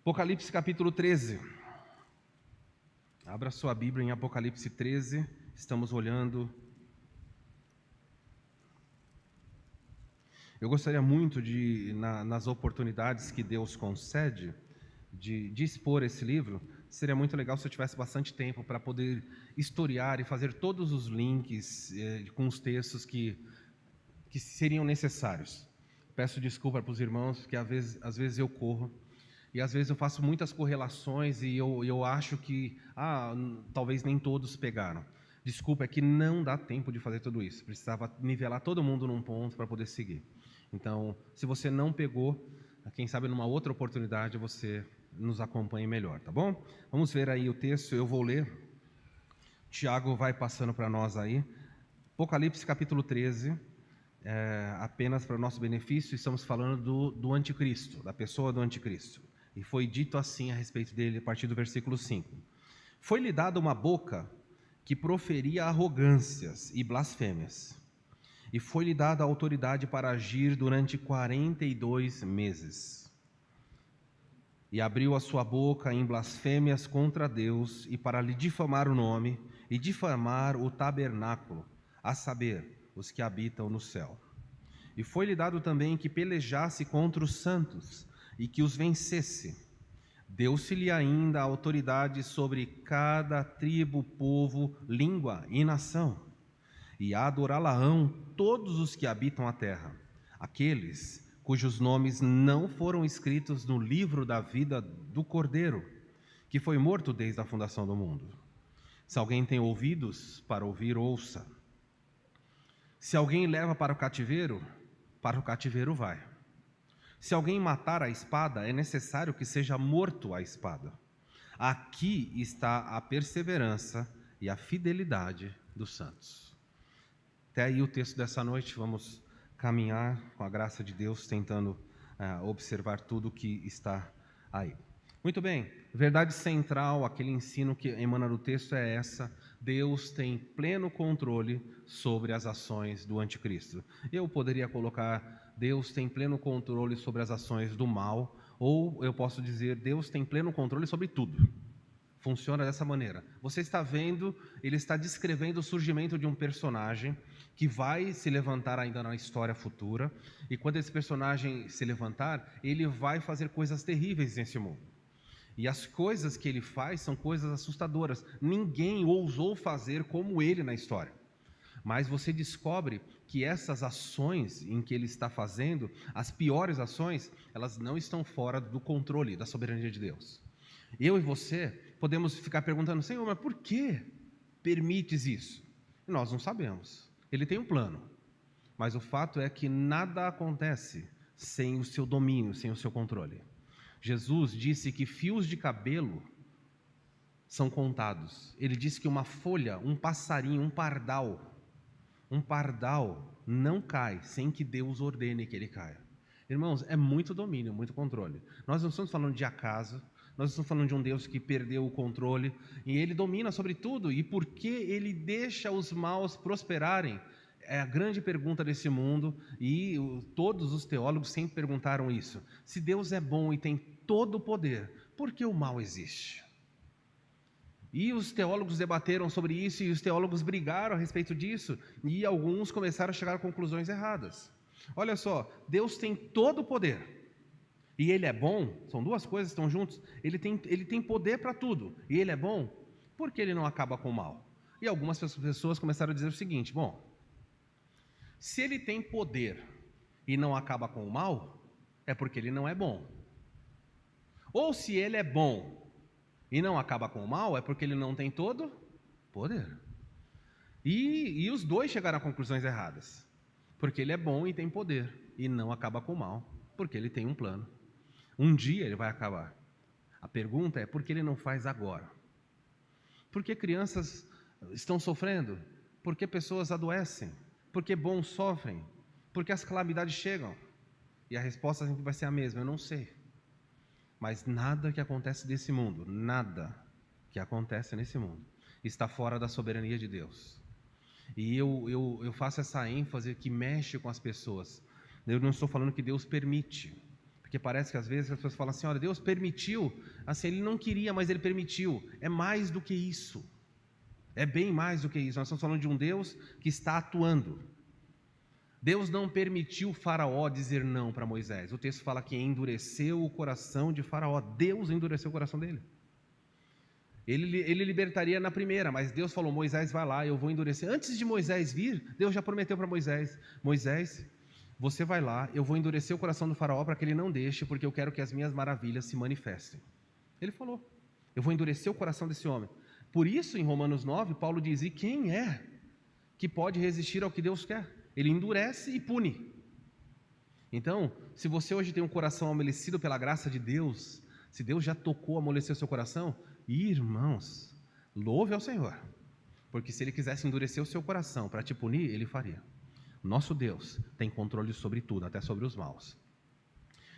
Apocalipse capítulo 13. Abra sua Bíblia em Apocalipse 13. Estamos olhando. Eu gostaria muito de, nas oportunidades que Deus concede, de expor esse livro. Seria muito legal se eu tivesse bastante tempo para poder historiar e fazer todos os links com os textos que seriam necessários. Peço desculpa para os irmãos, porque às vezes eu corro. E às vezes eu faço muitas correlações e eu acho que, talvez nem todos pegaram. Desculpa, é que não dá tempo de fazer tudo isso. Precisava nivelar todo mundo num ponto para poder seguir. Então, se você não pegou, quem sabe numa outra oportunidade você nos acompanhe melhor, tá bom? Vamos ver aí o texto, eu vou ler. Tiago vai passando para nós aí. Apocalipse capítulo 13, apenas para o nosso benefício, estamos falando do anticristo, da pessoa do anticristo. E foi dito assim a respeito dele, a partir do versículo 5. Foi-lhe dada uma boca que proferia arrogâncias e blasfêmias. E foi-lhe dada a autoridade para agir durante 42 meses. E abriu a sua boca em blasfêmias contra Deus e para lhe difamar o nome e difamar o tabernáculo, a saber, os que habitam no céu. E foi-lhe dado também que pelejasse contra os santos e que os vencesse. Deu-se-lhe ainda a autoridade sobre cada tribo, povo, língua e nação. E adorá-la-ão todos os que habitam a terra, aqueles cujos nomes não foram escritos no livro da vida do Cordeiro, que foi morto desde a fundação do mundo. Se alguém tem ouvidos para ouvir, ouça. Se alguém leva para o cativeiro vai. Se alguém matar a espada, é necessário que seja morto a espada. Aqui está a perseverança e a fidelidade dos santos. Até aí o texto dessa noite, vamos caminhar com a graça de Deus, tentando observar tudo que está aí. Muito bem, verdade central, aquele ensino que emana do texto é essa: Deus tem pleno controle sobre as ações do anticristo. Eu poderia colocar: Deus tem pleno controle sobre as ações do mal, ou eu posso dizer: Deus tem pleno controle sobre tudo. Funciona dessa maneira. Você está vendo, ele está descrevendo o surgimento de um personagem que vai se levantar ainda na história futura, e quando esse personagem se levantar, ele vai fazer coisas terríveis nesse mundo. E as coisas que ele faz são coisas assustadoras. Ninguém ousou fazer como ele na história. Mas você descobre que essas ações em que ele está fazendo, as piores ações, elas não estão fora do controle, da soberania de Deus. Eu e você podemos ficar perguntando: Senhor, mas por que permites isso? E nós não sabemos. Ele tem um plano. Mas o fato é que nada acontece sem o seu domínio, sem o seu controle. Jesus disse que fios de cabelo são contados. Ele disse que uma folha, um passarinho, um pardal não cai sem que Deus ordene que ele caia. Irmãos, é muito domínio, muito controle. Nós não estamos falando de acaso, nós estamos falando de um Deus que perdeu o controle e ele domina sobre tudo. E por que ele deixa os maus prosperarem? É a grande pergunta desse mundo, e todos os teólogos sempre perguntaram isso. Se Deus é bom e tem todo o poder, por que o mal existe? E os teólogos debateram sobre isso, e os teólogos brigaram a respeito disso, e alguns começaram a chegar a conclusões erradas. Olha só, Deus tem todo o poder, e Ele é bom. São duas coisas que estão juntas. Ele tem poder para tudo, e Ele é bom. Por que Ele não acaba com o mal? E algumas pessoas começaram a dizer o seguinte: bom, se Ele tem poder e não acaba com o mal, é porque Ele não é bom. Ou se Ele é bom e não acaba com o mal, é porque Ele não tem todo poder. E os dois chegaram a conclusões erradas. Porque Ele é bom e tem poder, e não acaba com o mal, porque Ele tem um plano. Um dia Ele vai acabar. A pergunta é: por que Ele não faz agora? Por que crianças estão sofrendo? Por que pessoas adoecem? Por que bons sofrem? Por que as calamidades chegam? E a resposta sempre vai ser a mesma: eu não sei. Mas nada que acontece nesse mundo, nada que acontece nesse mundo, está fora da soberania de Deus. E eu faço essa ênfase que mexe com as pessoas. Eu não estou falando que Deus permite. Porque parece que às vezes as pessoas falam assim, olha, Deus permitiu, assim, Ele não queria, mas Ele permitiu. É mais do que isso. É bem mais do que isso. Nós estamos falando de um Deus que está atuando. Deus não permitiu Faraó dizer não para Moisés. O texto fala que endureceu o coração de Faraó. Deus endureceu o coração dele. Ele libertaria na primeira, mas Deus falou, Moisés vai lá, eu vou endurecer. Antes de Moisés vir, Deus já prometeu para Moisés, Moisés, você vai lá, eu vou endurecer o coração do Faraó para que ele não deixe, porque eu quero que as minhas maravilhas se manifestem. Ele falou, eu vou endurecer o coração desse homem. Por isso, em Romanos 9, Paulo diz, e quem é que pode resistir ao que Deus quer? Ele endurece e pune. Então, se você hoje tem um coração amolecido pela graça de Deus, se Deus já tocou, amoleceu o seu coração, irmãos, louve ao Senhor, porque se Ele quisesse endurecer o seu coração para te punir, Ele faria. Nosso Deus tem controle sobre tudo, até sobre os maus.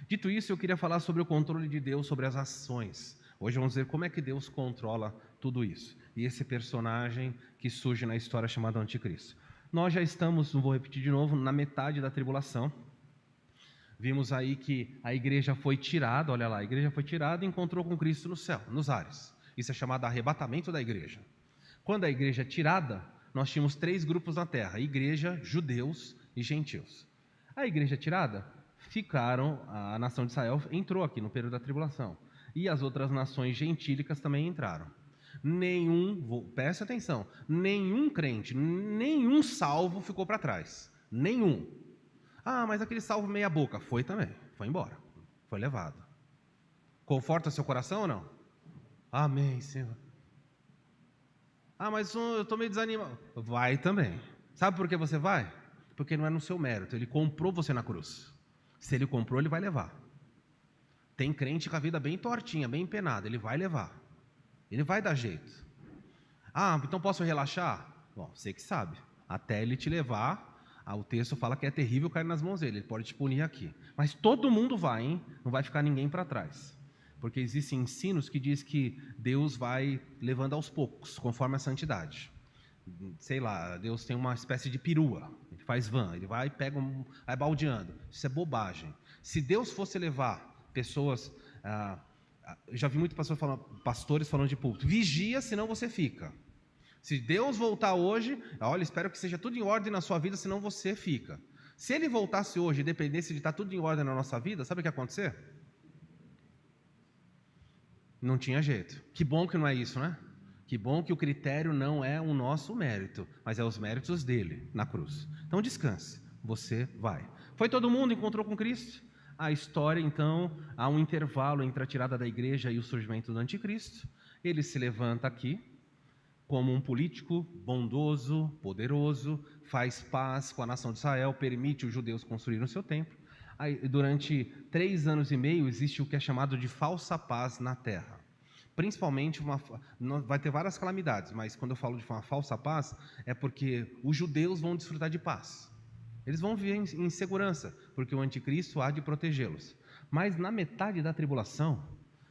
Dito isso, eu queria falar sobre o controle de Deus sobre as ações. Hoje vamos ver como é que Deus controla tudo isso. E esse personagem que surge na história chamado Anticristo. Nós já estamos, não vou repetir de novo, na metade da tribulação. Vimos aí que a igreja foi tirada, olha lá, a igreja foi tirada e encontrou com Cristo no céu, nos ares. Isso é chamado arrebatamento da igreja. Quando a igreja é tirada, nós tínhamos 3 grupos na terra, igreja, judeus e gentios. A igreja tirada, a nação de Israel entrou aqui no período da tribulação. E as outras nações gentílicas também entraram. Preste atenção, nenhum crente, nenhum salvo ficou para trás. Nenhum. Ah, mas aquele salvo meia boca, foi também, foi embora, foi levado. Conforta seu coração ou não? Amém, Senhor. Ah, mas eu estou meio desanimado. Vai também. Sabe por que você vai? Porque não é no seu mérito, Ele comprou você na cruz. Se Ele comprou, Ele vai levar. Tem crente com a vida bem tortinha, bem empenada, Ele vai levar. Ele vai dar jeito. Ah, então posso relaxar? Bom, você que sabe. Até Ele te levar, o texto fala que é terrível cair nas mãos dele, Ele pode te punir aqui. Mas todo mundo vai, hein? Não vai ficar ninguém para trás. Porque existem ensinos que diz que Deus vai levando aos poucos, conforme a santidade. Sei lá, Deus tem uma espécie de perua, Ele faz van, Ele vai e pega, vai baldeando. Isso é bobagem. Se Deus fosse levar pessoas... já vi muitos pastores falando de púlpito, vigia, senão você fica. Se Deus voltar hoje, olha, espero que seja tudo em ordem na sua vida, senão você fica. Se Ele voltasse hoje e dependesse de estar tudo em ordem na nossa vida, sabe o que ia acontecer? Não tinha jeito. Que bom que não é isso, né? Que bom que o critério não é o nosso mérito, mas é os méritos dele na cruz. Então descanse, você vai. Foi todo mundo, encontrou com Cristo? A história, então, há um intervalo entre a tirada da igreja e o surgimento do anticristo. Ele se levanta aqui como um político bondoso, poderoso, faz paz com a nação de Israel, permite os judeus construírem o seu templo. Aí, durante 3 anos e meio, existe o que é chamado de falsa paz na terra. Principalmente, vai ter várias calamidades, mas quando eu falo de uma falsa paz, é porque os judeus vão desfrutar de paz. Eles vão viver em segurança, porque o anticristo há de protegê-los. Mas na metade da tribulação,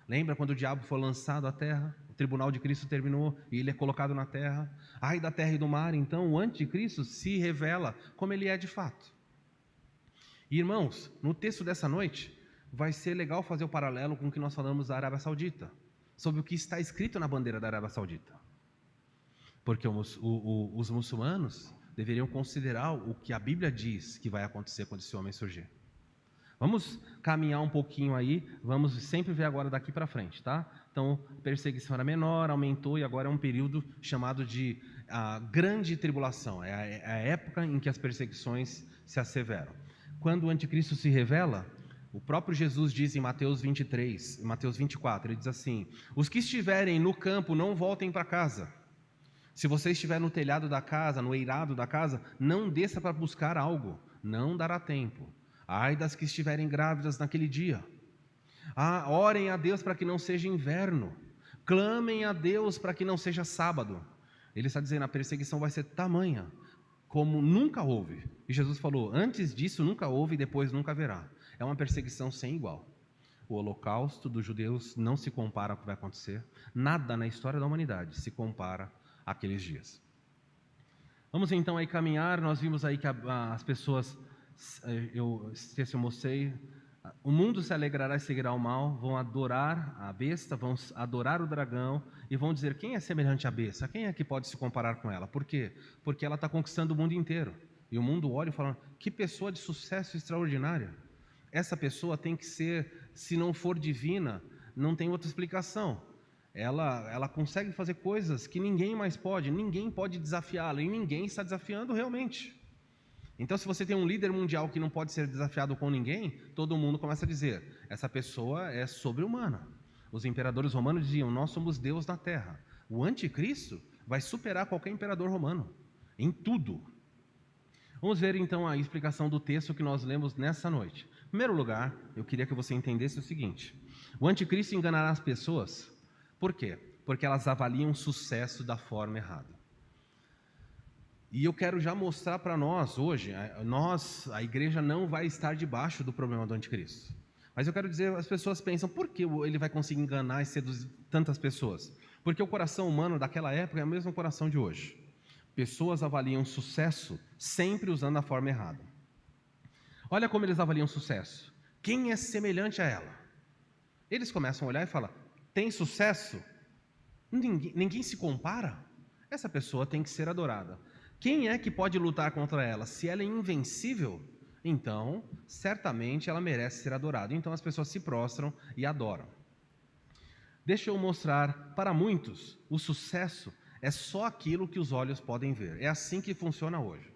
lembra quando o diabo foi lançado à terra? O tribunal de Cristo terminou e ele é colocado na terra. Ai da terra e do mar, então o anticristo se revela como ele é de fato. E, irmãos, no texto dessa noite, vai ser legal fazer o paralelo com o que nós falamos da Arábia Saudita, sobre o que está escrito na bandeira da Arábia Saudita. Porque os muçulmanos deveriam considerar o que a Bíblia diz que vai acontecer quando esse homem surgir. Vamos caminhar um pouquinho aí, vamos sempre ver agora daqui para frente, tá? Então, a perseguição era menor, aumentou e agora é um período chamado de grande tribulação. É a época em que as perseguições se asseveram. Quando o anticristo se revela, o próprio Jesus diz em Mateus 23, em Mateus 24, ele diz assim: os que estiverem no campo não voltem para casa. Se você estiver no telhado da casa, no eirado da casa, não desça para buscar algo, não dará tempo. Ai das que estiverem grávidas naquele dia. Orem a Deus para que não seja inverno. Clamem a Deus para que não seja sábado. Ele está dizendo, a perseguição vai ser tamanha, como nunca houve. E Jesus falou, antes disso nunca houve e depois nunca haverá. É uma perseguição sem igual. O holocausto dos judeus não se compara ao que vai acontecer. Nada na história da humanidade se compara àqueles dias. Vamos então aí caminhar. Nós vimos aí que as pessoas, eu mostrei O mundo se alegrará e seguirá o mal, vão adorar a besta, vão adorar o dragão e vão dizer: quem é semelhante à besta? Quem é que pode se comparar com ela? Por quê? Porque ela está conquistando o mundo inteiro. E o mundo olha e fala: que pessoa de sucesso extraordinária. Essa pessoa tem que ser, se não for divina, não tem outra explicação. Ela consegue fazer coisas que ninguém mais pode, ninguém pode desafiá-la e ninguém está desafiando realmente. Então, se você tem um líder mundial que não pode ser desafiado com ninguém, todo mundo começa a dizer: essa pessoa é sobre-humana. Os imperadores romanos diziam: nós somos Deus na terra. O anticristo vai superar qualquer imperador romano, em tudo. Vamos ver então a explicação do texto que nós lemos nessa noite. Em primeiro lugar, eu queria que você entendesse o seguinte: o anticristo enganará as pessoas. Por quê? Porque elas avaliam o sucesso da forma errada. E eu quero já mostrar para nós hoje, a igreja não vai estar debaixo do problema do anticristo. Mas eu quero dizer, as pessoas pensam: por que ele vai conseguir enganar e seduzir tantas pessoas? Porque o coração humano daquela época é o mesmo coração de hoje. Pessoas avaliam sucesso sempre usando a forma errada. Olha como eles avaliam sucesso. Quem é semelhante a ela? Eles começam a olhar e falam: tem sucesso? Ninguém se compara? Essa pessoa tem que ser adorada. Quem é que pode lutar contra ela? Se ela é invencível, então certamente ela merece ser adorada. Então as pessoas se prostram e adoram. Deixa eu mostrar, para muitos, o sucesso é só aquilo que os olhos podem ver. É assim que funciona hoje.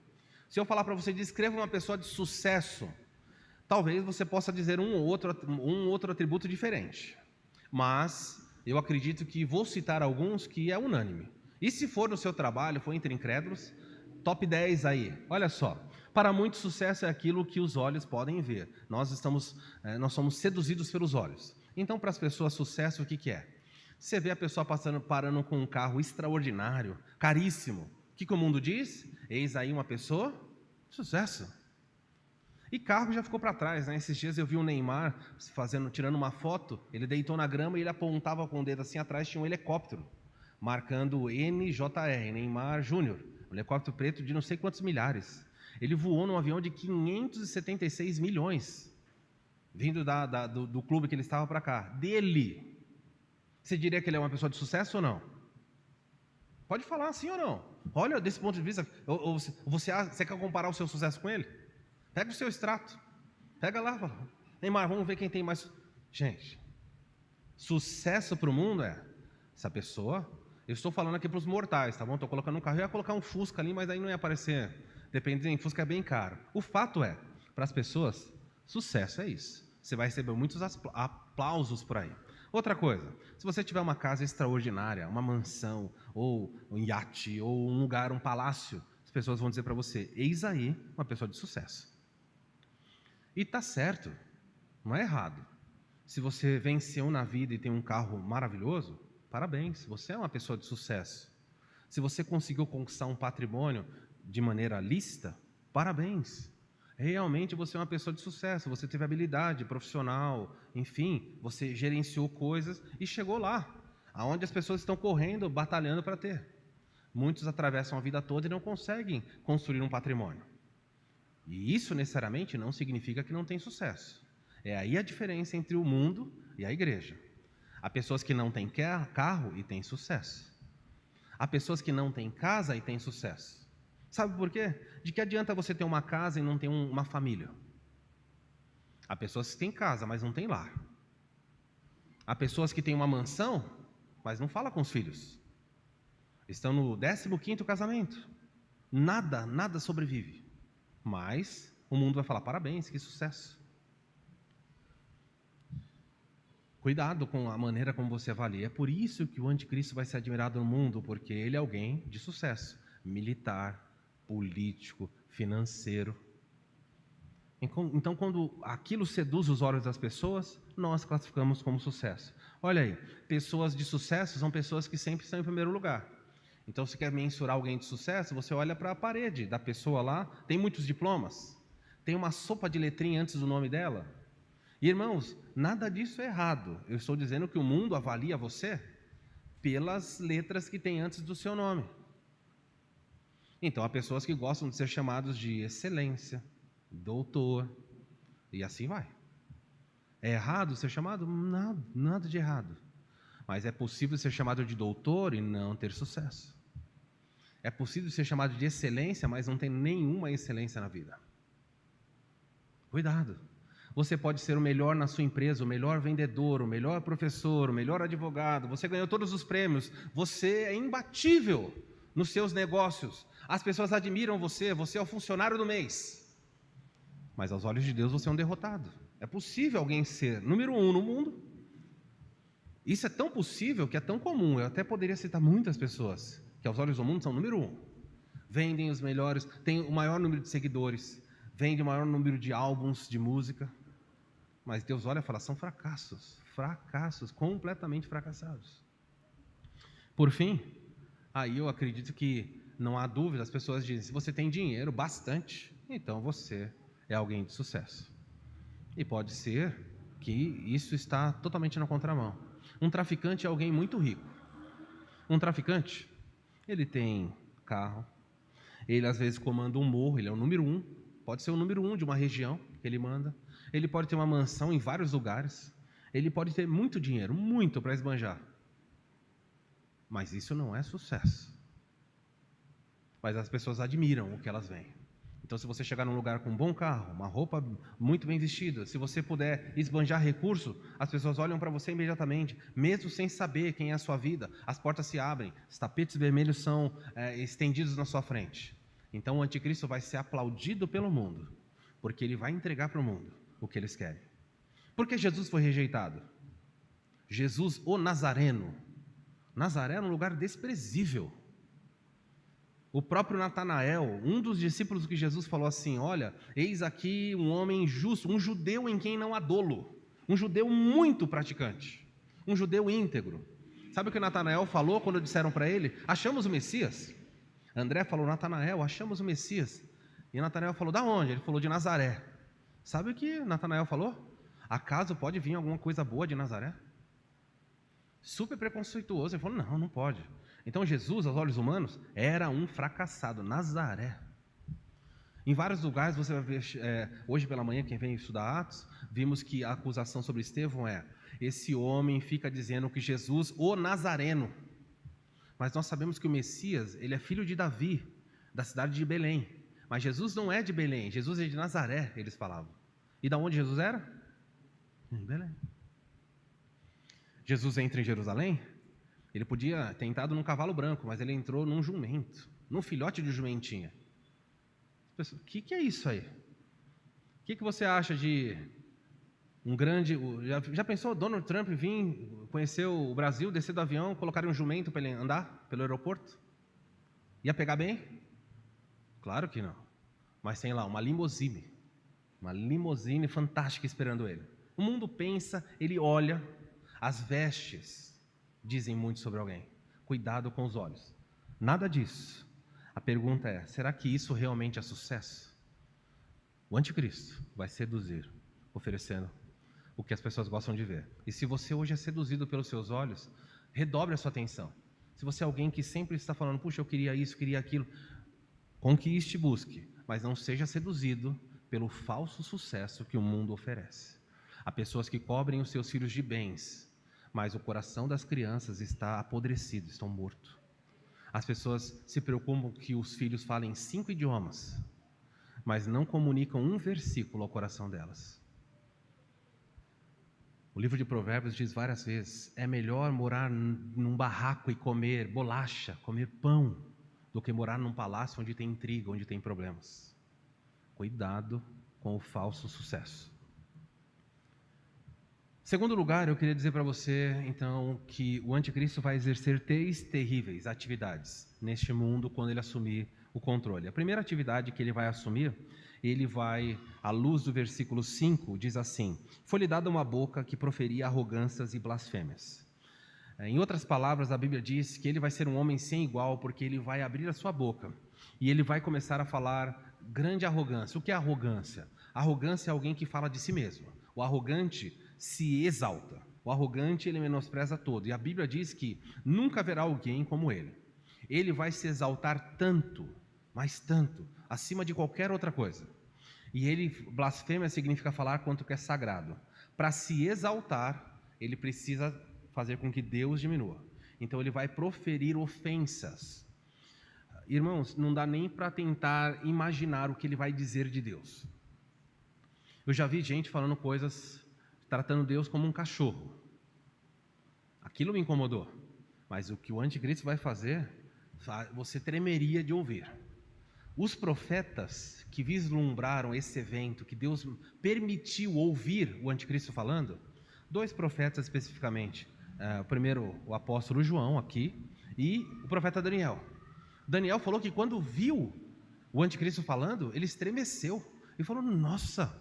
Se eu falar para você: descreva uma pessoa de sucesso, talvez você possa dizer um ou outro atributo diferente. Mas eu acredito que vou citar alguns que é unânime. E se for no seu trabalho, for entre incrédulos, top 10 aí. Olha só. Para muitos, sucesso é aquilo que os olhos podem ver. Nós somos seduzidos pelos olhos. Então, para as pessoas, sucesso o que é? Você vê a pessoa parando com um carro extraordinário, caríssimo. O que o mundo diz? Eis aí uma pessoa de sucesso. E carro já ficou para trás, né? Esses dias eu vi o Neymar tirando uma foto, ele deitou na grama e ele apontava com o dedo assim, atrás tinha um helicóptero, marcando NJR, Neymar Júnior, um helicóptero preto de não sei quantos milhares. Ele voou num avião de 576 milhões, vindo do clube que ele estava para cá, dele. Você diria que ele é uma pessoa de sucesso ou não? Pode falar sim ou não. Olha, desse ponto de vista, você quer comparar o seu sucesso com ele? Pega o seu extrato, pega lá, fala: Neymar, vamos ver quem tem mais. Gente, sucesso para o mundo é essa pessoa. Eu estou falando aqui para os mortais, tá bom? Estou colocando um carro, eu ia colocar um Fusca ali, mas aí não ia aparecer. Dependendo, Fusca é bem caro. O fato é, para as pessoas, sucesso é isso. Você vai receber muitos aplausos por aí. Outra coisa, se você tiver uma casa extraordinária, uma mansão, ou um iate, ou um lugar, um palácio, as pessoas vão dizer para você: eis aí uma pessoa de sucesso. E está certo, não é errado. Se você venceu na vida e tem um carro maravilhoso, parabéns, você é uma pessoa de sucesso. Se você conseguiu conquistar um patrimônio de maneira lícita, parabéns. Realmente você é uma pessoa de sucesso, você teve habilidade profissional, enfim, você gerenciou coisas e chegou lá, aonde as pessoas estão correndo, batalhando para ter. Muitos atravessam a vida toda e não conseguem construir um patrimônio. E isso necessariamente não significa que não tem sucesso. É aí a diferença entre o mundo e a igreja. Há pessoas que não têm carro e têm sucesso. Há pessoas que não têm casa e têm sucesso. Sabe por quê? De que adianta você ter uma casa e não ter uma família? Há pessoas que têm casa, mas não têm lar. Há pessoas que têm uma mansão, mas não falam com os filhos. Estão no 15º casamento. Nada sobrevive. Mas o mundo vai falar: parabéns, que sucesso. Cuidado com a maneira como você avalia. É por isso que o anticristo vai ser admirado no mundo, porque ele é alguém de sucesso. Militar, político, financeiro. Então, quando aquilo seduz os olhos das pessoas, nós classificamos como sucesso. Olha aí, pessoas de sucesso são pessoas que sempre estão em primeiro lugar. Então, se quer mensurar alguém de sucesso, você olha para a parede da pessoa lá, tem muitos diplomas, tem uma sopa de letrinha antes do nome dela. E, irmãos, nada disso é errado. Eu estou dizendo que o mundo avalia você pelas letras que tem antes do seu nome. Então, há pessoas que gostam de ser chamados de excelência, doutor, e assim vai. É errado ser chamado? Nada, nada de errado. Mas é possível ser chamado de doutor e não ter sucesso. É possível ser chamado de excelência, mas não tem nenhuma excelência na vida. Cuidado. Você pode ser o melhor na sua empresa, o melhor vendedor, o melhor professor, o melhor advogado. Você ganhou todos os prêmios. Você é imbatível nos seus negócios. As pessoas admiram você. Você é o funcionário do mês. Mas aos olhos de Deus você é um derrotado. É possível alguém ser número 1 no mundo? Isso é tão possível que é tão comum. Eu até poderia citar muitas pessoas que aos olhos do mundo são número 1. Vendem os melhores, têm o maior número de seguidores, vendem o maior número de álbuns de música. Mas Deus olha e fala, são fracassos, completamente fracassados. Por fim, aí eu acredito que não há dúvida, as pessoas dizem, se você tem dinheiro bastante, então você é alguém de sucesso. E pode ser que isso está totalmente na contramão. Um traficante é alguém muito rico. Um traficante, ele tem carro, ele às vezes comanda um morro, ele é o número 1, pode ser o número 1 de uma região que ele manda, ele pode ter uma mansão em vários lugares, ele pode ter muito dinheiro, muito para esbanjar. Mas isso não é sucesso. Mas as pessoas admiram o que elas veem. Então, se você chegar num lugar com um bom carro, uma roupa muito bem vestida, se você puder esbanjar recurso, as pessoas olham para você imediatamente, mesmo sem saber quem é a sua vida, as portas se abrem, os tapetes vermelhos são estendidos na sua frente. Então, o anticristo vai ser aplaudido pelo mundo, porque ele vai entregar para o mundo o que eles querem. Por que Jesus foi rejeitado? Jesus, o Nazareno. Nazaré era um lugar desprezível. O próprio Natanael, um dos discípulos que Jesus falou assim, olha, eis aqui um homem justo, um judeu em quem não há dolo, um judeu muito praticante, um judeu íntegro. Sabe o que Natanael falou quando disseram para ele? Achamos o Messias. André falou, Natanael, achamos o Messias. E Natanael falou, da onde? Ele falou, de Nazaré. Sabe o que Natanael falou? Acaso pode vir alguma coisa boa de Nazaré? Super preconceituoso. Ele falou, não, não pode. Então Jesus, aos olhos humanos, era um fracassado, Nazaré. Em vários lugares, você vai ver, hoje pela manhã, quem vem estudar Atos, vimos que a acusação sobre Estevão é, esse homem fica dizendo que Jesus, o Nazareno. Mas nós sabemos que o Messias, ele é filho de Davi, da cidade de Belém. Mas Jesus não é de Belém, Jesus é de Nazaré, eles falavam. E da onde Jesus era? Em Belém. Jesus entra em Jerusalém, ele podia ter entrado num cavalo branco, mas ele entrou num jumento, num filhote de jumentinha. O que é isso aí? O que você acha de um grande... Já pensou Donald Trump vir conhecer o Brasil, descer do avião, colocar um jumento para ele andar pelo aeroporto? Ia pegar bem? Claro que não. Mas tem lá uma limusine fantástica esperando ele. O mundo pensa, ele olha, as vestes dizem muito sobre alguém. Cuidado com os olhos. Nada disso. A pergunta é, será que isso realmente é sucesso? O anticristo vai seduzir, oferecendo o que as pessoas gostam de ver. E se você hoje é seduzido pelos seus olhos, redobre a sua atenção. Se você é alguém que sempre está falando, puxa, eu queria isso, queria aquilo, conquiste e busque, mas não seja seduzido pelo falso sucesso que o mundo oferece. Há pessoas que cobrem os seus filhos de bens, mas o coração das crianças está apodrecido, estão mortos. As pessoas se preocupam que os filhos falem 5 idiomas, mas não comunicam um versículo ao coração delas. O livro de Provérbios diz várias vezes, é melhor morar num barraco e comer bolacha, comer pão, do que morar num palácio onde tem intriga, onde tem problemas. Cuidado com o falso sucesso. Segundo lugar, eu queria dizer para você, então, que o anticristo vai exercer 3 terríveis atividades neste mundo quando ele assumir o controle. A primeira atividade que ele vai assumir, ele vai, à luz do versículo 5, diz assim, foi-lhe dada uma boca que proferia arrogâncias e blasfêmias. Em outras palavras, a Bíblia diz que ele vai ser um homem sem igual, porque ele vai abrir a sua boca e ele vai começar a falar grande arrogância. O que é arrogância? Arrogância é alguém que fala de si mesmo. O arrogante se exalta. O arrogante, ele menospreza todo. E a Bíblia diz que nunca haverá alguém como ele. Ele vai se exaltar tanto, mas tanto, acima de qualquer outra coisa. E ele, blasfêmia significa falar quanto que é sagrado. para se exaltar, ele precisa fazer com que Deus diminua. Então ele vai proferir ofensas. Irmãos, não dá nem para tentar imaginar o que ele vai dizer de Deus. Eu já vi gente falando coisas, tratando Deus como um cachorro. Aquilo me incomodou. Mas o que o anticristo vai fazer, você tremeria de ouvir. Os profetas que vislumbraram esse evento, que Deus permitiu ouvir o anticristo falando, 2 profetas especificamente. O primeiro, o apóstolo João aqui, e o profeta Daniel. Daniel falou que quando viu o anticristo falando, ele estremeceu e falou: nossa,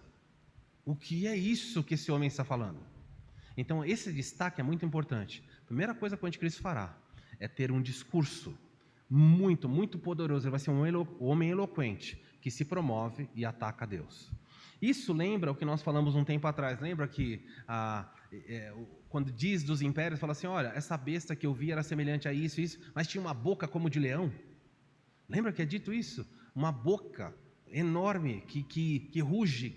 o que é isso que esse homem está falando? Então esse destaque é muito importante. A primeira coisa que o anticristo fará é ter um discurso muito, muito poderoso. Ele vai ser um homem eloquente, que se promove e ataca a Deus. Isso lembra o que nós falamos um tempo atrás. Lembra que quando diz dos impérios, fala assim: olha, essa besta que eu vi era semelhante a isso, mas tinha uma boca como de leão. Lembra que é dito isso? Uma boca enorme, que ruge,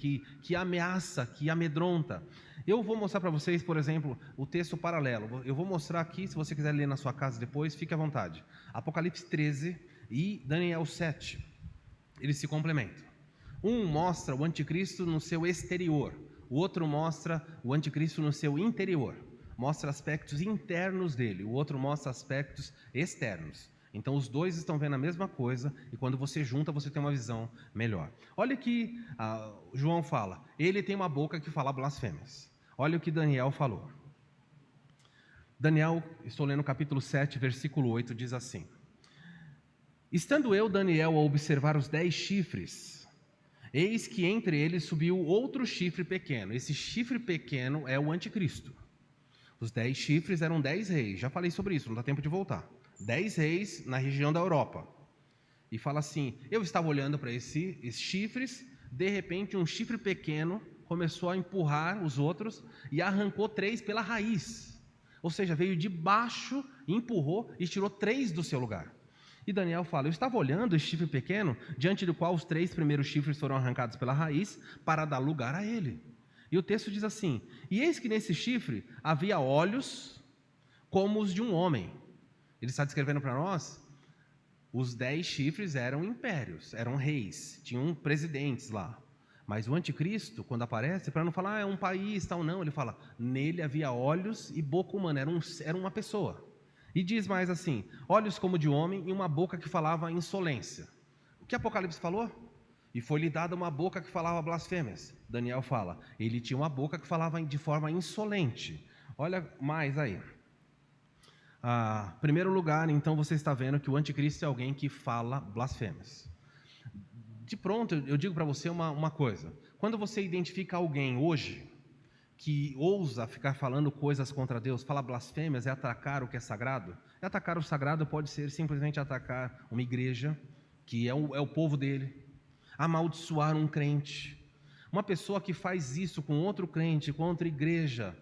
que ameaça, que amedronta. Eu vou mostrar para vocês, por exemplo, o texto paralelo. Eu vou mostrar aqui, se você quiser ler na sua casa depois, fique à vontade. Apocalipse 13 e Daniel 7. Eles se complementam. Um mostra o anticristo no seu exterior, o outro mostra o anticristo no seu interior. Mostra aspectos internos dele, o outro mostra aspectos externos. Então os dois estão vendo a mesma coisa, e quando você junta, você tem uma visão melhor. Olha o que João fala: ele tem uma boca que fala blasfêmias. Olha o que Daniel falou. Daniel, estou lendo o capítulo 7, versículo 8, diz assim: estando eu, Daniel, a observar os 10 chifres, eis que entre eles subiu outro chifre pequeno. Esse chifre pequeno é o anticristo. Os 10 chifres eram 10 reis, já falei sobre isso, não dá tempo de voltar. 10 reis na região da Europa. E fala assim: eu estava olhando para esses chifres, de repente um chifre pequeno começou a empurrar os outros e arrancou 3 pela raiz. Ou seja, veio de baixo, empurrou e tirou 3 do seu lugar. E Daniel fala: eu estava olhando esse chifre pequeno, diante do qual os 3 primeiros chifres foram arrancados pela raiz, para dar lugar a ele. E o texto diz assim: e eis que nesse chifre havia olhos como os de um homem. Ele está descrevendo para nós, os 10 chifres eram impérios, eram reis, tinham presidentes lá. Mas o anticristo, quando aparece, para não falar é um país, tal, não, ele fala: nele havia olhos e boca humana, era uma pessoa. E diz mais assim: olhos como de homem e uma boca que falava insolência. O que Apocalipse falou? E foi-lhe dada uma boca que falava blasfêmias. Daniel fala: ele tinha uma boca que falava de forma insolente. Olha mais aí. Primeiro lugar, então, você está vendo que o anticristo é alguém que fala blasfêmias. De pronto, eu digo para você uma coisa: quando você identifica alguém hoje que ousa ficar falando coisas contra Deus, fala blasfêmias, é atacar o que é sagrado. E atacar o sagrado pode ser simplesmente atacar uma igreja, que é o povo dele, amaldiçoar um crente. Uma pessoa que faz isso com outro crente, com outra igreja,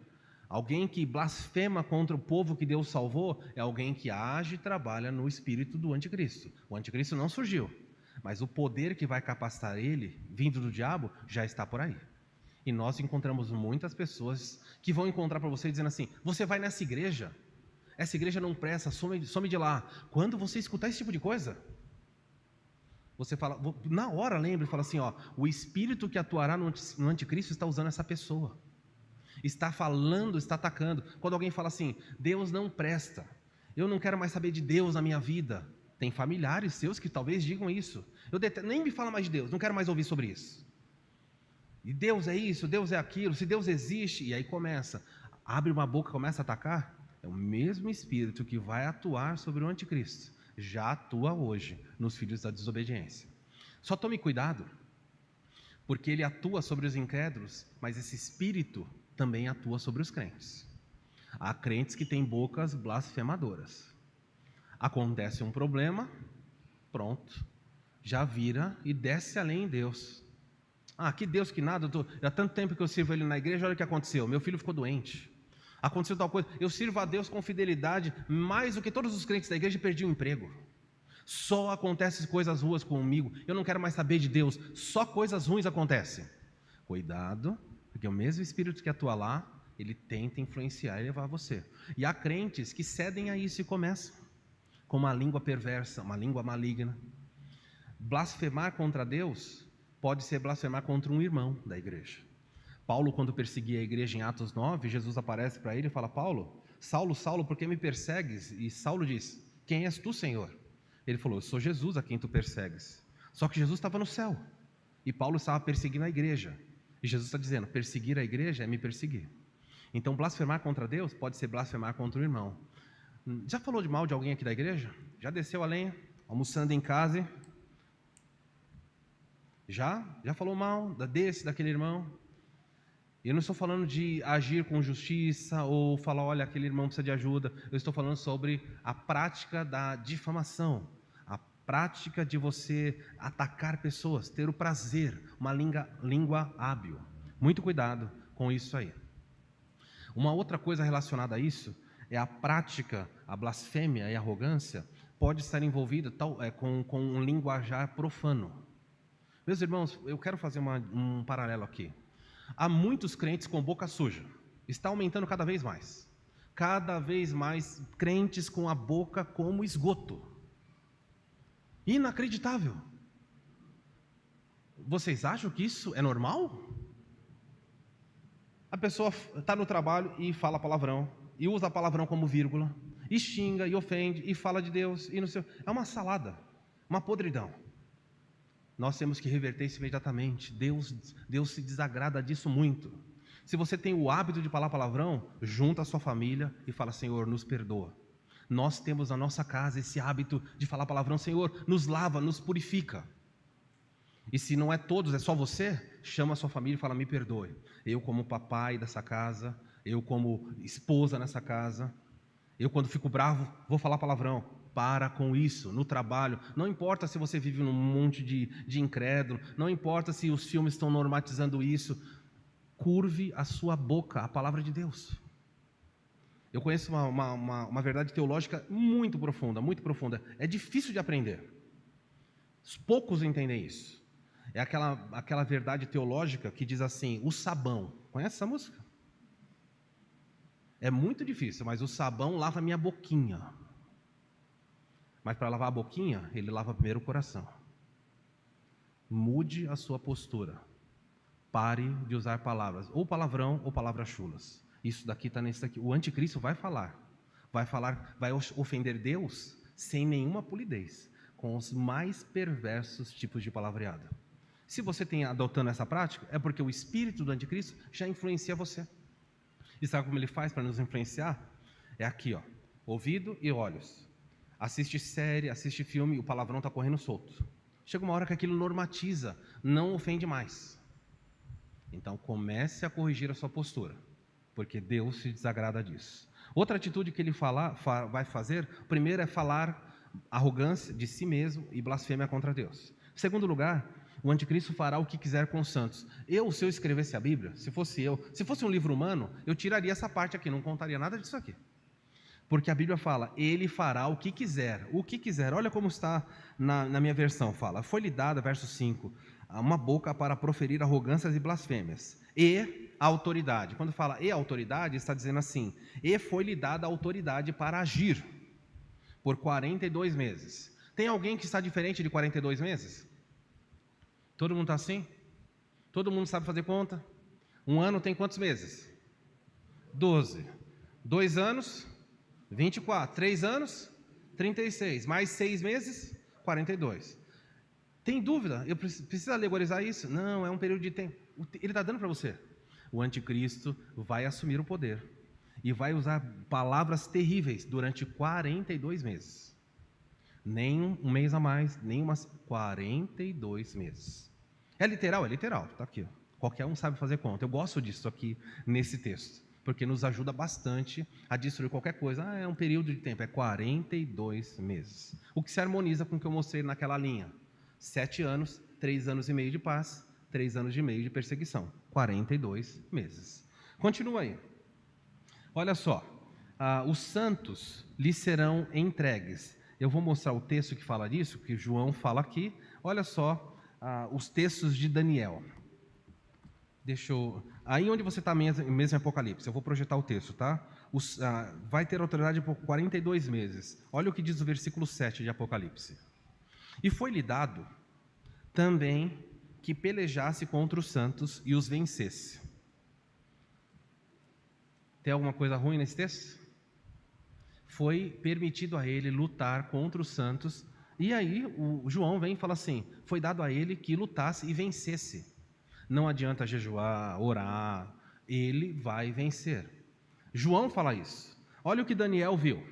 alguém que blasfema contra o povo que Deus salvou, é alguém que age e trabalha no espírito do anticristo. O anticristo não surgiu, mas o poder que vai capacitar ele, vindo do diabo, já está por aí. E nós encontramos muitas pessoas que vão encontrar para você dizendo assim: você vai nessa igreja, essa igreja não presta, some de lá. Quando você escutar esse tipo de coisa, você fala, na hora lembra e fala assim: o espírito que atuará no anticristo está usando essa pessoa. Está falando, está atacando. Quando alguém fala assim: Deus não presta, eu não quero mais saber de Deus na minha vida. Tem familiares seus que talvez digam isso: nem me fala mais de Deus, não quero mais ouvir sobre isso. E Deus é isso, Deus é aquilo, se Deus existe. E aí abre uma boca e começa a atacar. É o mesmo espírito que vai atuar sobre o anticristo, já atua hoje nos filhos da desobediência. Só tome cuidado, porque ele atua sobre os incrédulos, mas esse espírito também atua sobre os crentes. Há crentes que têm bocas blasfemadoras. Acontece um problema, pronto, já vira e desce além em Deus. Que Deus que nada, há tanto tempo que eu sirvo ele na igreja, olha o que aconteceu, meu filho ficou doente, aconteceu tal coisa, eu sirvo a Deus com fidelidade, mais do que todos os crentes da igreja, e perdi o emprego. Só acontecem coisas ruins comigo, eu não quero mais saber de Deus, só coisas ruins acontecem. Cuidado, Porque o mesmo espírito que atua lá, ele tenta influenciar e levar você. E há crentes que cedem a isso e começam com uma língua perversa, uma língua maligna. Blasfemar contra Deus pode ser blasfemar contra um irmão da igreja. Paulo, quando perseguia a igreja em Atos 9, Jesus aparece para ele e fala: Paulo, Saulo, Saulo, por que me persegues? E Saulo diz: quem és tu, Senhor? Ele falou: eu sou Jesus a quem tu persegues. Só que Jesus estava no céu e Paulo estava perseguindo a igreja. E Jesus está dizendo: perseguir a igreja é me perseguir. Então, blasfemar contra Deus pode ser blasfemar contra o irmão. Já falou de mal de alguém aqui da igreja? Já desceu a lenha, almoçando em casa? Já falou mal daquele irmão? Eu não estou falando de agir com justiça ou falar: olha, aquele irmão precisa de ajuda. Eu estou falando sobre a prática da difamação, a prática de você atacar pessoas, ter o prazer, uma língua hábil. Muito cuidado com isso aí. Uma outra coisa relacionada a isso é a prática, a blasfêmia e a arrogância pode estar envolvida com um linguajar profano. Meus irmãos, eu quero fazer um paralelo aqui. Há muitos crentes com boca suja. Está aumentando cada vez mais. Cada vez mais crentes com a boca como esgoto. Inacreditável. Vocês acham que isso é normal? A pessoa está no trabalho e fala palavrão, e usa palavrão como vírgula, e xinga, e ofende, e fala de Deus, e não sei. É uma salada, uma podridão. Nós temos que reverter isso imediatamente. Deus se desagrada disso muito. Se você tem o hábito de falar palavrão, junta a sua família e fala: Senhor, nos perdoa. Nós temos na nossa casa esse hábito de falar palavrão: Senhor, nos lava, nos purifica. E se não é todos, é só você, chama a sua família e fala: me perdoe. Eu como papai dessa casa, eu como esposa nessa casa, eu quando fico bravo, vou falar palavrão. Para com isso, no trabalho. Não importa se você vive num monte de incrédulo, não importa se os filmes estão normatizando isso. Curve a sua boca, a palavra de Deus. Eu conheço uma verdade teológica muito profunda, muito profunda. É difícil de aprender. Poucos entendem isso. É aquela verdade teológica que diz assim: o sabão. Conhece essa música? É muito difícil, mas o sabão lava minha boquinha. Mas para lavar a boquinha, ele lava primeiro o coração. Mude a sua postura. Pare de usar palavras, ou palavrão ou palavras chulas. Isso daqui está nesse daqui. O anticristo vai falar, vai ofender Deus sem nenhuma polidez, com os mais perversos tipos de palavreado. Se você tem adotando essa prática, é porque o espírito do anticristo já influencia você. E sabe como ele faz para nos influenciar? É aqui, ó, ouvido e olhos. Assiste série, assiste filme, o palavrão está correndo solto. Chega uma hora que aquilo normatiza, não ofende mais. Então comece a corrigir a sua postura, porque Deus se desagrada disso. Outra atitude que ele vai fazer, primeiro é falar arrogância de si mesmo e blasfêmia contra Deus. Em segundo lugar, o anticristo fará o que quiser com os santos. Se eu escrevesse a Bíblia, se fosse um livro humano, eu tiraria essa parte aqui, não contaria nada disso aqui. Porque a Bíblia fala: ele fará o que quiser. O que quiser. Olha como está na minha versão. Fala: foi-lhe dada, verso 5, uma boca para proferir arrogâncias e blasfêmias. E a autoridade. Quando fala e autoridade, está dizendo assim: e foi-lhe dada a autoridade para agir por 42 meses. Tem alguém que está diferente de 42 meses? Todo mundo está assim? Todo mundo sabe fazer conta? Um ano tem quantos meses? 12. 2 anos... 24, 3 anos, 36, mais 6 meses, 42. Tem dúvida? Eu preciso alegorizar isso? Não, é um período de tempo. Ele está dando para você. O anticristo vai assumir o poder e vai usar palavras terríveis durante 42 meses. Nem um mês a mais, nem umas 42 meses. É literal? É literal. Está aqui. Ó. Qualquer um sabe fazer conta. Eu gosto disso aqui nesse texto, porque nos ajuda bastante a destruir qualquer coisa. É um período de tempo, é 42 meses. O que se harmoniza com o que eu mostrei naquela linha. 7 anos, 3 anos e meio de paz, 3 anos e meio de perseguição. 42 meses. Continua aí. Olha só, os santos lhes serão entregues. Eu vou mostrar o texto que fala disso, que João fala aqui. Olha só os textos de Daniel. Aí onde você está mesmo em Apocalipse, eu vou projetar o texto, tá? Vai ter autoridade por 42 meses. Olha o que diz o versículo 7 de Apocalipse. E foi-lhe dado também que pelejasse contra os santos e os vencesse. Tem alguma coisa ruim nesse texto? Foi permitido a ele lutar contra os santos. E aí o João vem e fala assim: foi dado a ele que lutasse e vencesse. Não adianta jejuar, orar, ele vai vencer. João fala isso. Olha o que Daniel viu.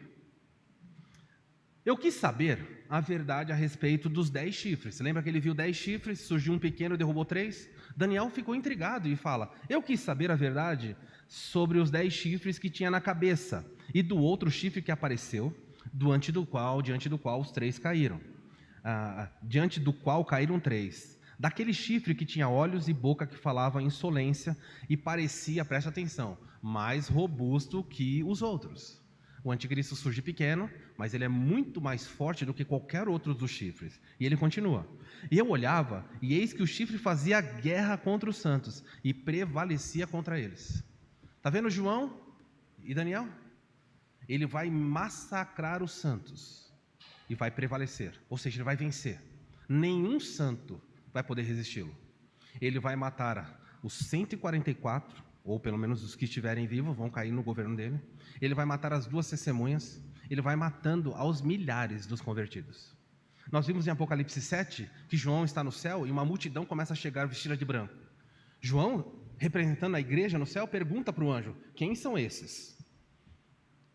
Eu quis saber a verdade a respeito dos 10 chifres. Lembra que ele viu 10 chifres, surgiu um pequeno e derrubou 3? Daniel ficou intrigado e fala: eu quis saber a verdade sobre os 10 chifres que tinha na cabeça e do outro chifre que apareceu, diante do qual os 3 caíram. Diante do qual caíram 3. Daquele chifre que tinha olhos e boca que falava insolência e parecia, preste atenção, mais robusto que os outros. O anticristo surge pequeno, mas ele é muito mais forte do que qualquer outro dos chifres. E ele continua. E eu olhava, e eis que o chifre fazia guerra contra os santos e prevalecia contra eles. Está vendo João e Daniel? Ele vai massacrar os santos e vai prevalecer, ou seja, ele vai vencer. Nenhum santo vai poder resisti-lo. Ele vai matar os 144, ou pelo menos os que estiverem vivos, vão cair no governo dele. Ele vai matar as 2 testemunhas. Ele vai matando aos milhares dos convertidos. Nós vimos em Apocalipse 7 que João está no céu e uma multidão começa a chegar vestida de branco. João, representando a igreja no céu, pergunta para o anjo: quem são esses?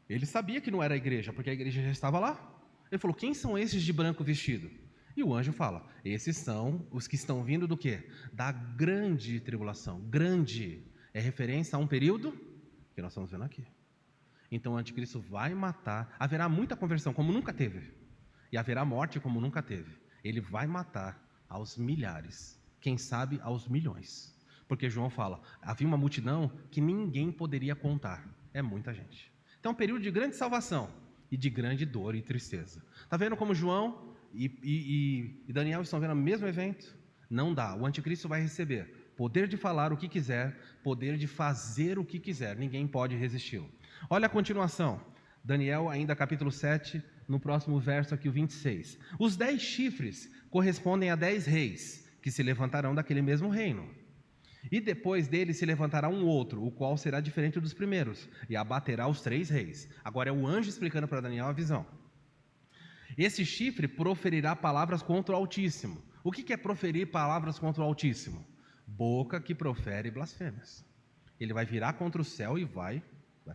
Ele sabia que não era a igreja, porque a igreja já estava lá. Ele falou: quem são esses de branco vestido? E o anjo fala: esses são os que estão vindo do quê? Da grande tribulação. Grande é referência a um período que nós estamos vendo aqui. Então o anticristo vai matar, haverá muita conversão como nunca teve, e haverá morte como nunca teve. Ele vai matar aos milhares, quem sabe aos milhões, porque João fala: havia uma multidão que ninguém poderia contar, é muita gente. Então é um período de grande salvação e de grande dor e tristeza. Está vendo como João e Daniel estão vendo o mesmo evento? Não dá, o anticristo vai receber poder de falar o que quiser, poder de fazer o que quiser, ninguém pode resisti-lo. Olha a continuação, Daniel ainda capítulo 7, no próximo verso aqui o 26. Os 10 chifres correspondem a 10 reis, que se levantarão daquele mesmo reino. E depois dele se levantará um outro, o qual será diferente dos primeiros, e abaterá os 3 reis. Agora é o anjo explicando para Daniel a visão. Esse chifre proferirá palavras contra o Altíssimo. O que é proferir palavras contra o Altíssimo? Boca que profere blasfêmias. Ele vai virar contra o céu e vai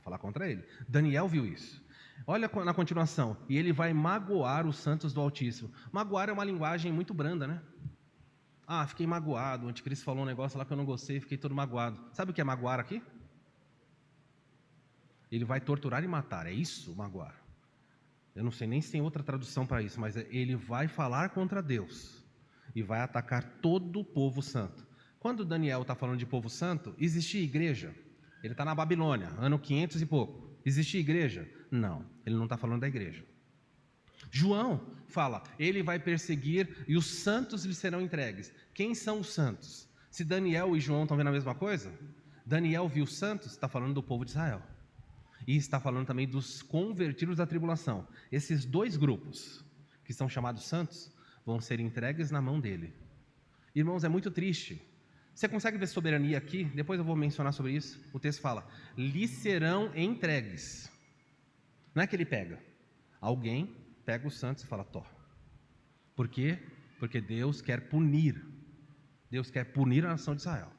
falar contra ele. Daniel viu isso. Olha na continuação. E ele vai magoar os santos do Altíssimo. Magoar é uma linguagem muito branda, né? Fiquei magoado. O anticristo falou um negócio lá que eu não gostei, fiquei todo magoado. Sabe o que é magoar aqui? Ele vai torturar e matar. É isso, magoar. Eu não sei nem se tem outra tradução para isso, mas ele vai falar contra Deus e vai atacar todo o povo santo. Quando Daniel está falando de povo santo, existia igreja? Ele está na Babilônia, ano 500 e pouco. Existia igreja? Não, ele não está falando da igreja. João fala: ele vai perseguir e os santos lhe serão entregues. Quem são os santos? Se Daniel e João estão vendo a mesma coisa, Daniel viu os santos, está falando do povo de Israel. E está falando também dos convertidos da tribulação. Esses 2 grupos, que são chamados santos, vão ser entregues na mão dele. Irmãos, é muito triste. Você consegue ver soberania aqui? Depois eu vou mencionar sobre isso. O texto fala: lhe serão entregues. Não é que ele pega. Alguém pega os santos e fala: tó. Por quê? Porque Deus quer punir. Deus quer punir a nação de Israel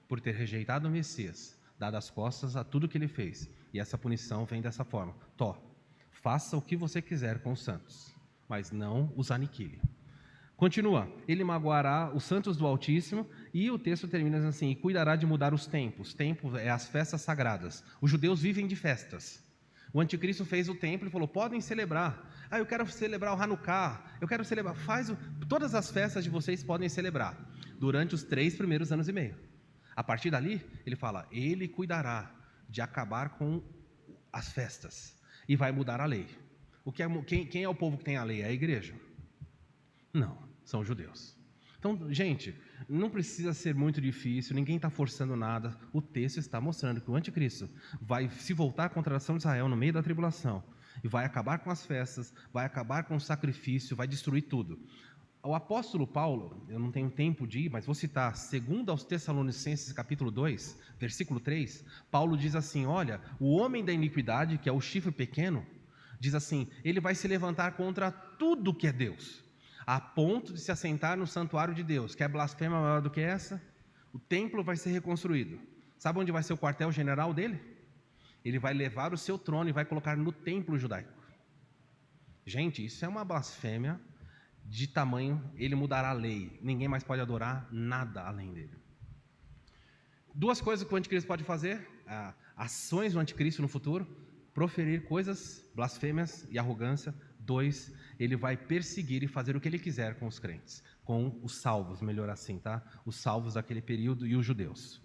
por ter rejeitado o Messias, dado as costas a tudo que ele fez. E essa punição vem dessa forma: tó, faça o que você quiser com os santos, mas não os aniquile. Continua: ele magoará os santos do Altíssimo, e o texto termina assim: e cuidará de mudar os tempos. Tempos é as festas sagradas. Os judeus vivem de festas. O anticristo fez o templo e falou: podem celebrar. Eu quero celebrar o Hanukkah, eu quero celebrar. Todas as festas de vocês podem celebrar durante os 3 primeiros anos e meio. A partir dali, ele fala: ele cuidará de acabar com as festas e vai mudar a lei. Quem é o povo que tem a lei? É a igreja? Não, são os judeus. Então, gente, não precisa ser muito difícil, ninguém está forçando nada. O texto está mostrando que o anticristo vai se voltar contra a nação de Israel no meio da tribulação e vai acabar com as festas, vai acabar com o sacrifício, vai destruir tudo. O apóstolo Paulo, eu não tenho tempo de ir, mas vou citar, segundo aos Tessalonicenses capítulo 2, versículo 3, Paulo diz assim, olha, o homem da iniquidade, que é o chifre pequeno, diz assim, ele vai se levantar contra tudo que é Deus, a ponto de se assentar no santuário de Deus. Quer blasfêmia maior do que essa? O templo vai ser reconstruído. Sabe onde vai ser o quartel-general dele? Ele vai levar o seu trono e vai colocar no templo judaico. Gente, isso é uma blasfêmia de tamanho, ele mudará a lei. Ninguém mais pode adorar nada além dele. Duas coisas que o anticristo pode fazer, ações do anticristo no futuro: proferir coisas, blasfêmias e arrogância. 2, ele vai perseguir e fazer o que ele quiser com os crentes, com os salvos, melhor assim, tá? Os salvos daquele período e os judeus.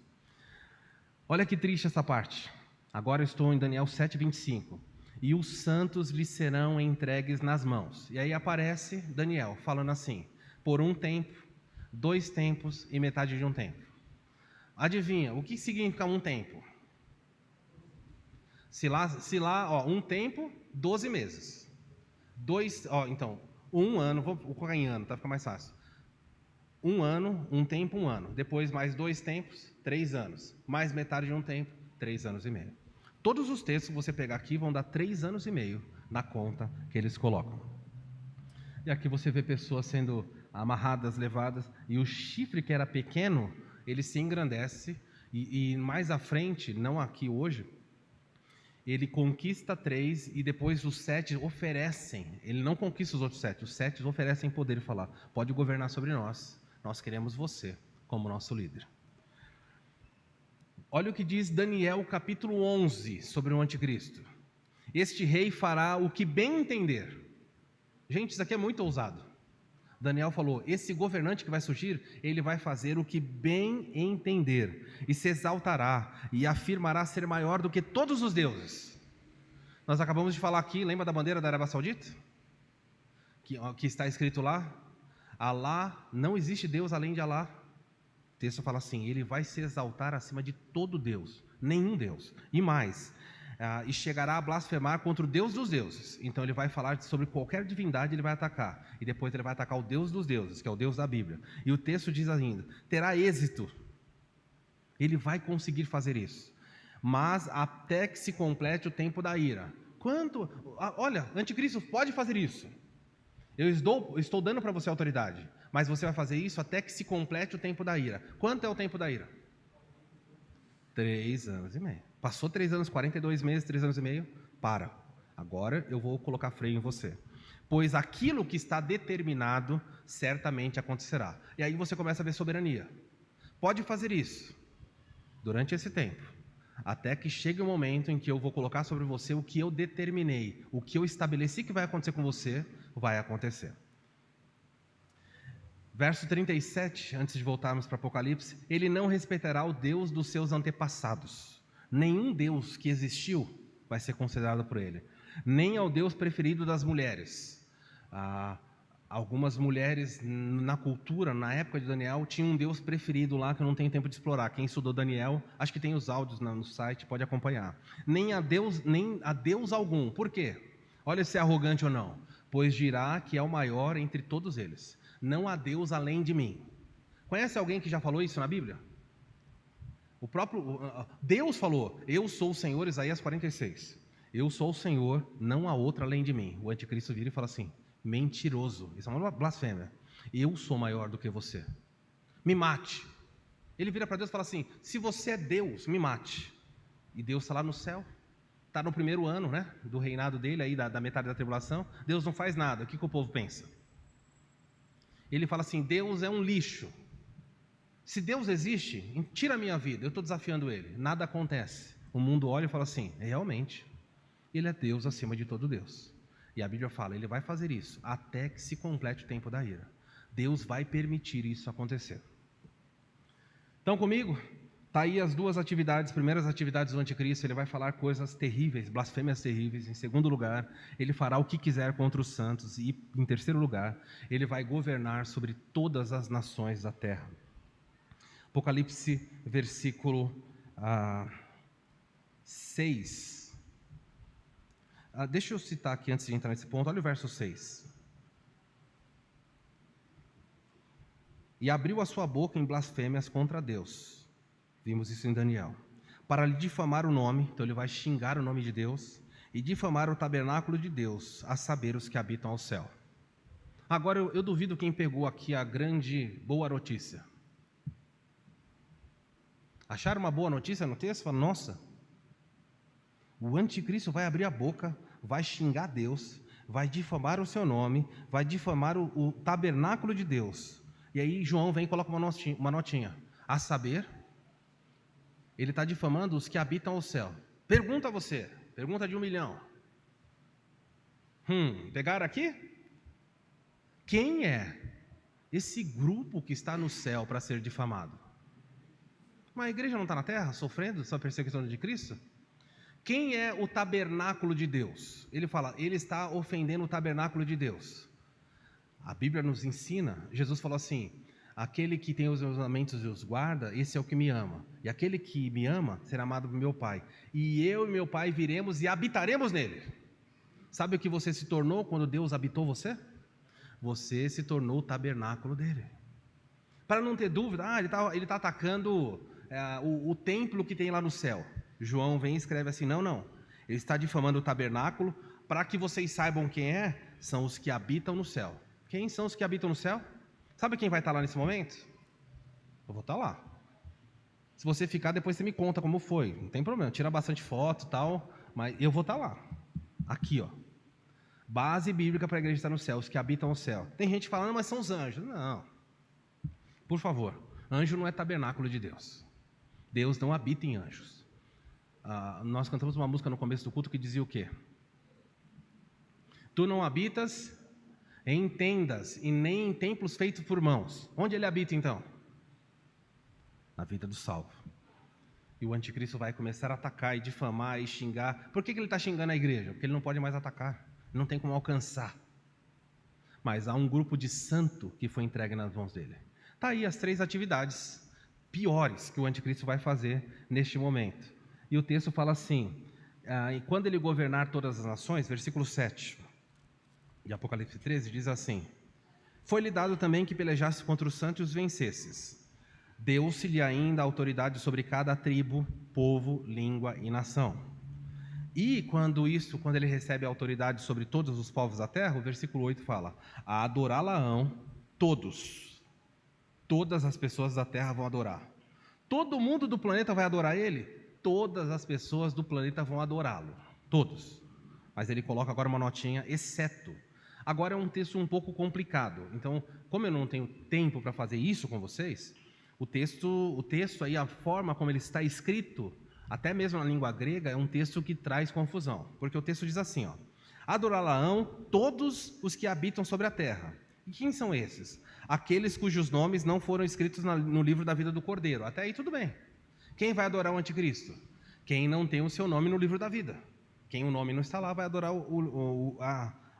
Olha que triste essa parte. Agora eu estou em Daniel 7:25. E os santos lhes serão entregues nas mãos. E aí aparece Daniel falando assim: por um tempo, 2 tempos e metade de um tempo. Adivinha, o que significa um tempo? Se lá, ó, um tempo, 12 meses. Então, um ano, vou colocar em ano, tá? Fica mais fácil. Um ano, um tempo, um ano. Depois mais 2 tempos, 3 anos. Mais metade de um tempo, 3 anos e meio. Todos os textos que você pegar aqui vão dar 3 anos e meio na conta que eles colocam. E aqui você vê pessoas sendo amarradas, levadas, e o chifre que era pequeno, ele se engrandece, e mais à frente, não aqui hoje, ele conquista 3 e depois os 7 oferecem, ele não conquista os outros 7, os 7 oferecem poder e falar, pode governar sobre nós, nós queremos você como nosso líder. Olha o que diz Daniel capítulo 11 sobre o anticristo. Este rei fará o que bem entender. Gente, isso aqui é muito ousado. Daniel falou, esse governante que vai surgir, ele vai fazer o que bem entender, e se exaltará, e afirmará ser maior do que todos os deuses. Nós acabamos de falar aqui, lembra da bandeira da Arábia Saudita? Que está escrito lá, Alá, não existe Deus além de Alá. O texto fala assim, ele vai se exaltar acima de todo Deus, nenhum Deus, e mais, e chegará a blasfemar contra o Deus dos deuses. Então ele vai falar sobre qualquer divindade, ele vai atacar, e depois ele vai atacar o Deus dos deuses, que é o Deus da Bíblia. E o texto diz ainda, terá êxito, ele vai conseguir fazer isso, mas até que se complete o tempo da ira. Olha, anticristo pode fazer isso, eu estou dando para você autoridade, mas você vai fazer isso até que se complete o tempo da ira. Quanto é o tempo da ira? 3 anos e meio. Passou 3 anos, 42 meses, 3 anos e meio, para. Agora eu vou colocar freio em você. Pois aquilo que está determinado, certamente acontecerá. E aí você começa a ver soberania. Pode fazer isso, durante esse tempo, até que chegue o momento em que eu vou colocar sobre você o que eu determinei, o que eu estabeleci que vai acontecer com você, vai acontecer. Verso 37, antes de voltarmos para Apocalipse, ele não respeitará o Deus dos seus antepassados. Nenhum Deus que existiu vai ser considerado por ele. Nem ao Deus preferido das mulheres. Algumas mulheres na cultura, na época de Daniel, tinham um Deus preferido lá que eu não tenho tempo de explorar. Quem estudou Daniel, acho que tem os áudios no site, pode acompanhar. Nem a Deus algum. Por quê? Olha se é arrogante ou não. Pois dirá que é o maior entre todos eles. Não há Deus além de mim. Conhece alguém que já falou isso na Bíblia? O próprio Deus falou, eu sou o Senhor, Isaías 46. Eu sou o Senhor, não há outro além de mim. O anticristo vira e fala assim, mentiroso, isso é uma blasfêmia. Eu sou maior do que você. Me mate. Ele vira para Deus e fala assim, se você é Deus, me mate. E Deus está lá no céu, está no primeiro ano, né, do reinado dele, aí da metade da tribulação. Deus não faz nada, o que o povo pensa? Ele fala assim, Deus é um lixo. Se Deus existe, tira a minha vida, eu estou desafiando ele. Nada acontece. O mundo olha e fala assim, realmente, ele é Deus acima de todo Deus. E a Bíblia fala, ele vai fazer isso até que se complete o tempo da ira. Deus vai permitir isso acontecer. Estão comigo? Tá aí as duas atividades, primeiras atividades do anticristo. Ele vai falar coisas terríveis, blasfêmias terríveis. Em segundo lugar, ele fará o que quiser contra os santos. E em terceiro lugar, ele vai governar sobre todas as nações da terra. Apocalipse, versículo 6. Deixa eu citar aqui antes de entrar nesse ponto. Olha o verso 6. E abriu a sua boca em blasfêmias contra Deus. Vimos isso em Daniel. Para lhe difamar o nome, então ele vai xingar o nome de Deus, e difamar o tabernáculo de Deus, a saber, os que habitam ao céu. Agora, eu duvido quem pegou aqui a grande boa notícia. Acharam uma boa notícia no texto? Fala, nossa, o anticristo vai abrir a boca, vai xingar Deus, vai difamar o seu nome, vai difamar o tabernáculo de Deus. E aí João vem e coloca uma notinha. A saber, ele está difamando os que habitam ao céu. Pergunta a você, pergunta de 1 milhão. Pegaram aqui? Quem é esse grupo que está no céu para ser difamado? Mas a igreja não está na terra sofrendo essa perseguição de Cristo? Quem é o tabernáculo de Deus? Ele fala, ele está ofendendo o tabernáculo de Deus. A Bíblia nos ensina, Jesus falou assim, aquele que tem os meus mandamentos e os guarda, esse é o que me ama. E aquele que me ama será amado por meu Pai. E eu e meu Pai viremos e habitaremos nele. Sabe o que você se tornou quando Deus habitou você? Você se tornou o tabernáculo dele. Para não ter dúvida, ele está atacando o templo que tem lá no céu. João vem e escreve assim, não. Ele está difamando o tabernáculo, para que vocês saibam quem são os que habitam no céu. Quem são os que habitam no céu? Sabe quem vai estar lá nesse momento? Eu vou estar lá. Se você ficar, depois você me conta como foi. Não tem problema, tira bastante foto e tal, mas eu vou estar lá. Aqui, ó. Base bíblica para a igreja estar no céu, os que habitam o céu. Tem gente falando, mas são os anjos. Não. Por favor, anjo não é tabernáculo de Deus. Deus não habita em anjos. Nós cantamos uma música no começo do culto que dizia o quê? Tu não habitas em tendas e nem em templos feitos por mãos. Onde ele habita então? Na vida do salvo. E o anticristo vai começar a atacar e difamar e xingar. Por que ele está xingando a igreja? Porque ele não pode mais atacar, não tem como alcançar. Mas há um grupo de santo que foi entregue nas mãos dele. Está aí as 3 atividades piores que o anticristo vai fazer neste momento. E o texto fala assim, e quando ele governar todas as nações, versículo 7 de Apocalipse 13, diz assim, foi-lhe dado também que pelejasse contra os santos e os vencesses. Deu-se-lhe ainda autoridade sobre cada tribo, povo, língua e nação. E quando ele recebe a autoridade sobre todos os povos da terra, o versículo 8 fala, a adorá-la-ão todas as pessoas da terra vão adorar. Todo mundo do planeta vai adorar ele? Todas as pessoas do planeta vão adorá-lo, todos. Mas ele coloca agora uma notinha, exceto. Agora é um texto um pouco complicado, então, como eu não tenho tempo para fazer isso com vocês, o texto aí, a forma como ele está escrito, até mesmo na língua grega, é um texto que traz confusão, porque o texto diz assim, ó, adorá-la-ão todos os que habitam sobre a terra. E quem são esses? Aqueles cujos nomes não foram escritos no livro da vida do Cordeiro. Até aí tudo bem. Quem vai adorar o anticristo? Quem não tem o seu nome no livro da vida. Quem o nome não está lá vai adorar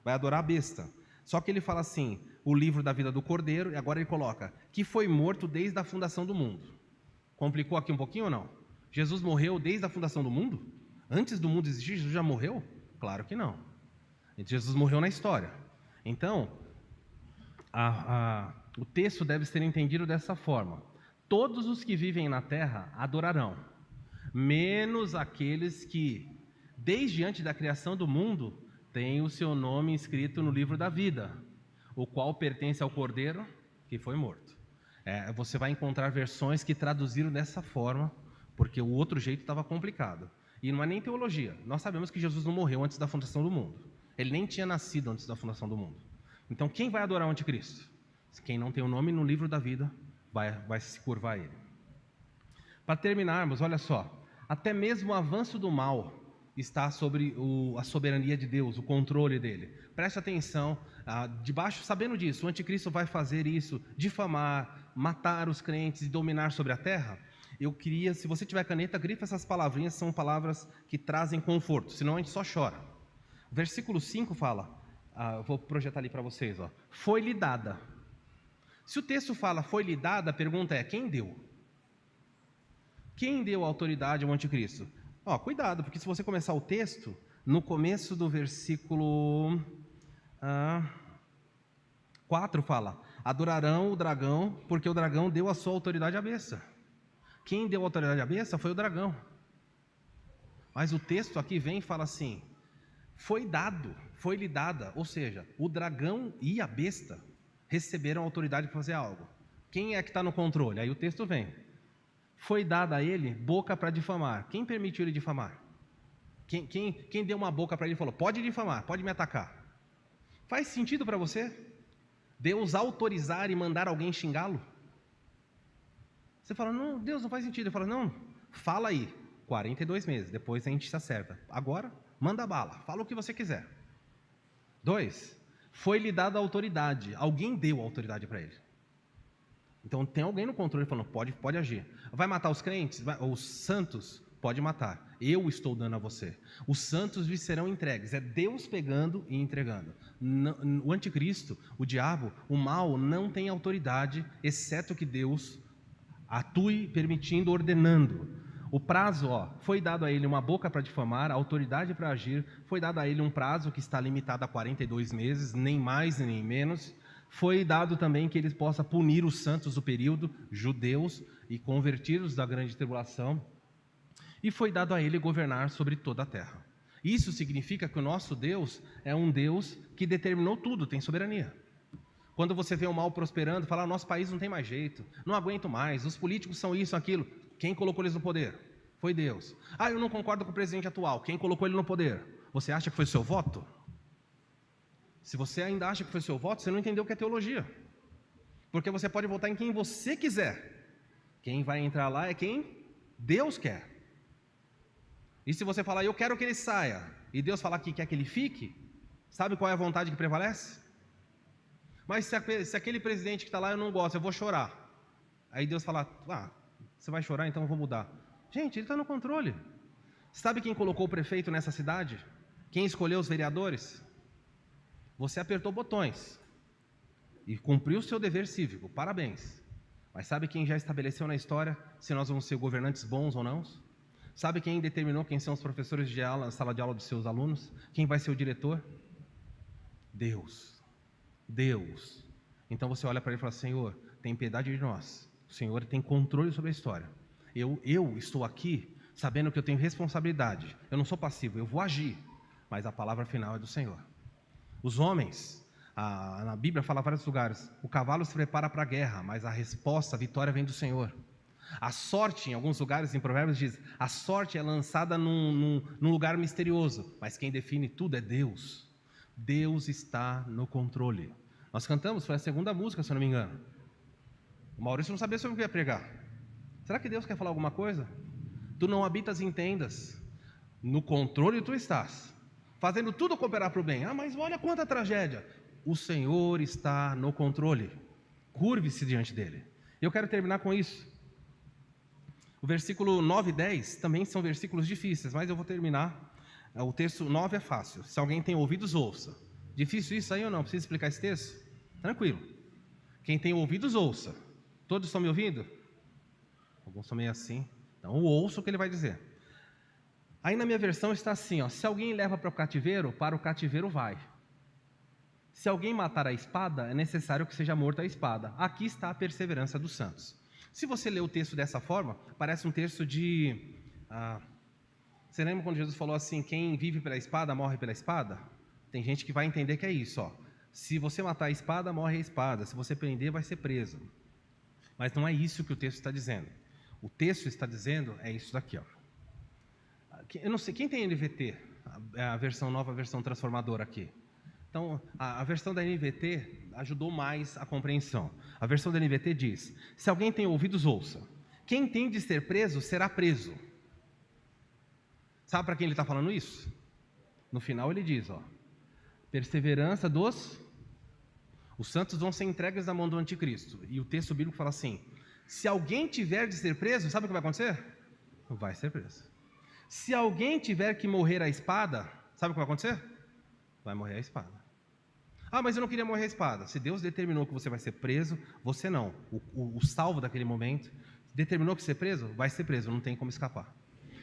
vai adorar a besta. Só que ele fala assim, o livro da vida do Cordeiro, e agora ele coloca, que foi morto desde a fundação do mundo. Complicou aqui um pouquinho ou não? Jesus morreu desde a fundação do mundo? Antes do mundo existir, Jesus já morreu? Claro que não. Jesus morreu na história. Então, o texto deve ser entendido dessa forma. Todos os que vivem na terra adorarão, menos aqueles que, desde antes da criação do mundo, tem o seu nome inscrito no livro da vida, o qual pertence ao Cordeiro que foi morto. Você vai encontrar versões que traduziram dessa forma, porque o outro jeito estava complicado. E não é nem teologia. Nós sabemos que Jesus não morreu antes da fundação do mundo. Ele nem tinha nascido antes da fundação do mundo. Então, quem vai adorar o anticristo? Quem não tem o nome no livro da vida, vai se curvar a ele. Para terminarmos, olha só, até mesmo o avanço do mal está sobre a soberania de Deus, o controle dele. Preste atenção, sabendo disso, o anticristo vai fazer isso, difamar, matar os crentes e dominar sobre a terra. eu queria, se você tiver caneta, grifa essas palavrinhas, são palavras que trazem conforto, senão a gente só chora. O versículo 5 fala, vou projetar ali para vocês, ó, foi-lhe dada. Se o texto fala foi-lhe dada, a pergunta é, quem deu? Quem deu a autoridade ao anticristo? Ó, cuidado, porque se você começar o texto, no começo do versículo 4 fala, adorarão o dragão, porque o dragão deu a sua autoridade à besta. Quem deu a autoridade à besta foi o dragão. Mas o texto aqui vem e fala assim, foi dado, foi-lhe dada, ou seja, o dragão e a besta receberam a autoridade para fazer algo. Quem é que está no controle? Aí o texto vem, foi dada a ele boca para difamar. Quem permitiu ele difamar? Quem deu uma boca para ele e falou, pode difamar, pode me atacar? Faz sentido para você? Deus autorizar e mandar alguém xingá-lo? Você fala, não, Deus, não faz sentido. Ele fala, não, fala aí, 42 meses, depois a gente se acerta. Agora, manda bala, fala o que você quiser. 2, foi-lhe dada a autoridade, alguém deu a autoridade para ele. Então tem alguém no controle falando, pode agir. Vai matar os crentes? Os santos? Pode matar. Eu estou dando a você. Os santos lhes serão entregues. É Deus pegando e entregando. O anticristo, o diabo, o mal não tem autoridade, exceto que Deus atue permitindo, ordenando. O prazo, foi dado a ele uma boca para difamar, a autoridade para agir, foi dado a ele um prazo que está limitado a 42 meses, nem mais nem menos. Foi dado também que ele possa punir os santos do período, judeus, e converti-los da grande tribulação. E foi dado a ele governar sobre toda a terra. Isso significa que o nosso Deus é um Deus que determinou tudo, tem soberania. Quando você vê o mal prosperando, fala, nosso país não tem mais jeito, não aguento mais, os políticos são isso, aquilo. Quem colocou eles no poder? Foi Deus. Eu não concordo com o presidente atual. Quem colocou ele no poder? Você acha que foi seu voto? Se você ainda acha que foi seu voto, você não entendeu o que é teologia. Porque você pode votar em quem você quiser. Quem vai entrar lá é quem Deus quer. E se você falar, eu quero que ele saia, e Deus falar que quer que ele fique, sabe qual é a vontade que prevalece? Mas se aquele presidente que está lá eu não gosto, eu vou chorar. Aí Deus fala, você vai chorar, então eu vou mudar. Gente, ele está no controle. Sabe quem colocou o prefeito nessa cidade? Quem escolheu os vereadores? Você apertou botões e cumpriu o seu dever cívico, parabéns. Mas sabe quem já estabeleceu na história se nós vamos ser governantes bons ou não? Sabe quem determinou quem são os professores de aula, sala de aula dos seus alunos? Quem vai ser o diretor? Deus. Deus. Então você olha para ele e fala, Senhor, tem piedade de nós. O Senhor tem controle sobre a história. Eu estou aqui sabendo que eu tenho responsabilidade. Eu não sou passivo, eu vou agir. Mas a palavra final é do Senhor. Os homens, na Bíblia fala em vários lugares, o cavalo se prepara para a guerra, mas a resposta, a vitória vem do Senhor. A sorte, em alguns lugares, em Provérbios diz, a sorte é lançada num lugar misterioso, mas quem define tudo é Deus. Deus está no controle. Nós cantamos, foi a segunda música, se eu não me engano. O Maurício não sabia sobre o que ia pregar. Será que Deus quer falar alguma coisa? Tu não habitas em tendas, no controle tu estás, fazendo tudo cooperar para o bem. Mas olha quanta tragédia. O Senhor está no controle. Curve-se diante dele. Eu quero terminar com isso. O versículo 9 e 10 também são versículos difíceis, mas eu vou terminar. O texto 9 é fácil. Se alguém tem ouvidos, ouça. Difícil isso aí ou não? Precisa explicar esse texto? Tranquilo. Quem tem ouvidos, ouça. Todos estão me ouvindo? Alguns estão meio assim. Então, ouça o que ele vai dizer. Aí na minha versão está assim, se alguém leva para o cativeiro vai. Se alguém matar a espada, é necessário que seja morta a espada. Aqui está a perseverança dos santos. Se você ler o texto dessa forma, parece um texto de... você lembra quando Jesus falou assim, quem vive pela espada, morre pela espada? Tem gente que vai entender que é isso, Se você matar a espada, morre a espada. Se você prender, vai ser preso. Mas não é isso que o texto está dizendo. O texto está dizendo, é isso daqui, Eu não sei, quem tem NVT? A versão nova, a versão transformadora aqui. Então, a versão da NVT ajudou mais a compreensão. A versão da NVT diz, se alguém tem ouvidos, ouça. Quem tem de ser preso, será preso. Sabe para quem ele está falando isso? No final ele diz, perseverança dos... Os santos vão ser entregues na mão do anticristo. E o texto bíblico fala assim, Se alguém tiver de ser preso, sabe o que vai acontecer? Vai ser preso. Se alguém tiver que morrer à espada, sabe o que vai acontecer? Vai morrer à espada. Ah, mas eu não queria morrer à espada. Se Deus determinou que você vai ser preso, você não. O salvo daquele momento determinou que você ser preso, vai ser preso, não tem como escapar.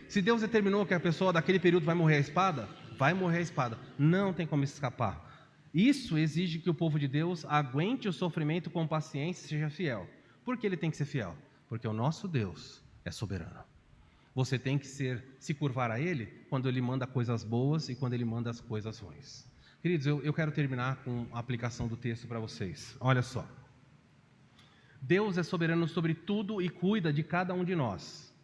Se Deus determinou que a pessoa daquele período vai morrer à espada, vai morrer à espada, não tem como escapar. Isso exige que o povo de Deus aguente o sofrimento com paciência e seja fiel. Por que ele tem que ser fiel? Porque o nosso Deus é soberano. Você tem que se curvar a Ele quando Ele manda coisas boas e quando Ele manda as coisas ruins. Queridos, eu quero terminar com a aplicação do texto para vocês. Olha só. Deus é soberano sobre tudo e cuida de cada um de nós.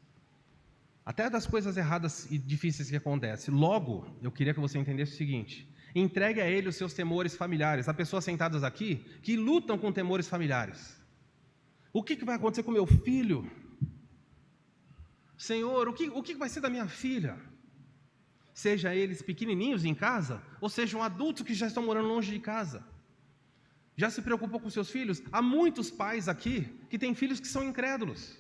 Até das coisas erradas e difíceis que acontecem. Logo, eu queria que você entendesse o seguinte: entregue a Ele os seus temores familiares. Há pessoas sentadas aqui que lutam com temores familiares. O que vai acontecer com meu filho? Senhor, o que vai ser da minha filha? Seja eles pequenininhos em casa, ou sejam adultos que já estão morando longe de casa. Já se preocupou com seus filhos? Há muitos pais aqui que têm filhos que são incrédulos.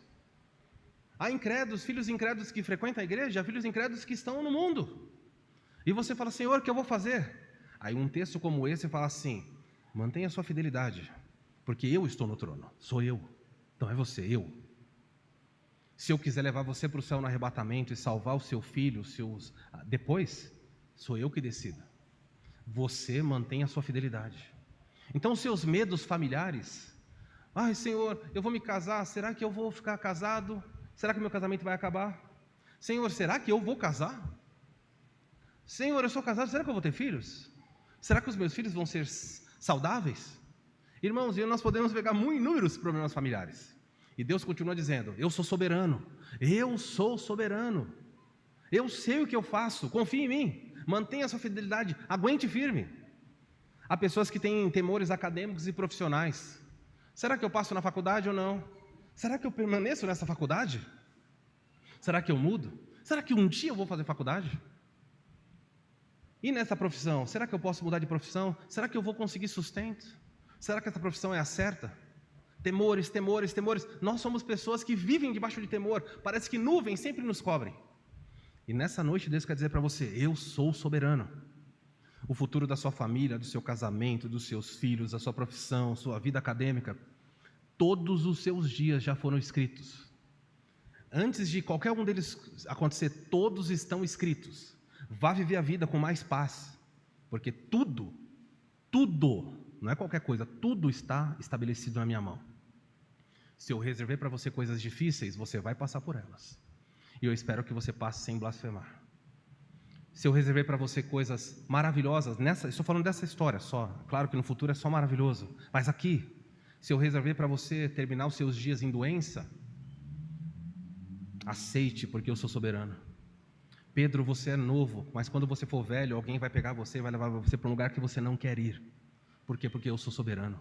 Há incrédulos, filhos incrédulos que frequentam a igreja, há filhos incrédulos que estão no mundo. E você fala: Senhor, o que eu vou fazer? Aí um texto como esse fala assim: mantenha a sua fidelidade, porque eu estou no trono, sou eu. Então é você, eu. Se eu quiser levar você para o céu no arrebatamento e salvar o seu filho, depois, sou eu que decido. Você mantém a sua fidelidade. Então, os seus medos familiares: ai, Senhor, eu vou me casar, será que eu vou ficar casado? Será que meu casamento vai acabar? Senhor, será que eu vou casar? Senhor, eu sou casado, será que eu vou ter filhos? Será que os meus filhos vão ser saudáveis? Irmãos, nós podemos pegar inúmeros problemas familiares. E Deus continua dizendo: eu sou soberano, eu sou soberano, eu sei o que eu faço, confie em mim, mantenha a sua fidelidade, aguente firme. Há pessoas que têm temores acadêmicos e profissionais: será que eu passo na faculdade ou não? Será que eu permaneço nessa faculdade? Será que eu mudo? Será que um dia eu vou fazer faculdade? E nessa profissão, será que eu posso mudar de profissão? Será que eu vou conseguir sustento? Será que essa profissão é a certa? Temores, temores, temores. Nós somos pessoas que vivem debaixo de temor. Parece que nuvens sempre nos cobrem. E nessa noite Deus quer dizer para você: eu sou soberano. O futuro da sua família, do seu casamento, dos seus filhos, da sua profissão, sua vida acadêmica, todos os seus dias já foram escritos. Antes de qualquer um deles acontecer, todos estão escritos. Vá viver a vida com mais paz, porque tudo, não é qualquer coisa, tudo está estabelecido na minha mão. Se eu reservei para você coisas difíceis, você vai passar por elas. E eu espero que você passe sem blasfemar. Se eu reservei para você coisas maravilhosas, estou falando dessa história só, claro que no futuro é só maravilhoso, mas aqui, se eu reservei para você terminar os seus dias em doença, aceite, porque eu sou soberano. Pedro, você é novo, mas quando você for velho, alguém vai pegar você e vai levar você para um lugar que você não quer ir. Por quê? Porque eu sou soberano.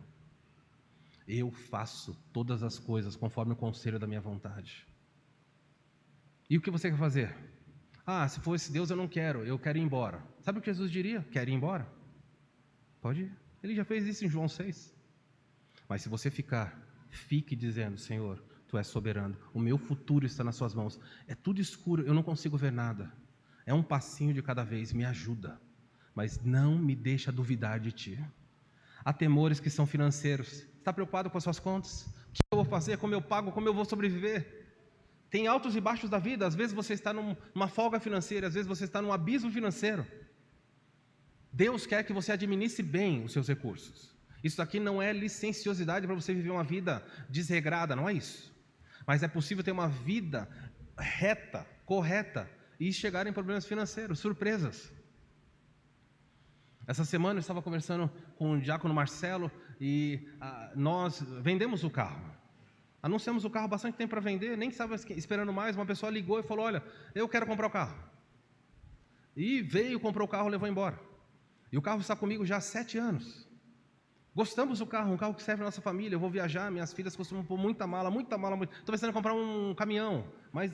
Eu faço todas as coisas conforme o conselho da minha vontade. E o que você quer fazer? Ah, se for esse Deus eu não quero, eu quero ir embora. Sabe o que Jesus diria? Quer ir embora? Pode ir. Ele já fez isso em João 6. Mas se você fique dizendo: Senhor, Tu és soberano, o meu futuro está nas Suas mãos. É tudo escuro, eu não consigo ver nada. É um passinho de cada vez, me ajuda. Mas não me deixa duvidar de Ti. Há temores que são financeiros. Está preocupado com as suas contas? O que eu vou fazer? Como eu pago? Como eu vou sobreviver? Tem altos e baixos da vida. Às vezes você está numa folga financeira, às vezes você está num abismo financeiro. Deus quer que você administre bem os seus recursos. Isso aqui não é licenciosidade para você viver uma vida desregrada, não é isso. Mas é possível ter uma vida reta, correta, e chegar em problemas financeiros, surpresas. Essa semana eu estava conversando com o diácono Marcelo e nós vendemos o carro. Anunciamos o carro há bastante tempo para vender, nem estava esperando mais. Uma pessoa ligou e falou: olha, eu quero comprar o carro. E veio, comprou o carro, levou embora. E o carro está comigo já há 7 anos. Gostamos do carro, um carro que serve a nossa família. Eu vou viajar, minhas filhas costumam pôr muita mala. Estou pensando em comprar um caminhão, mas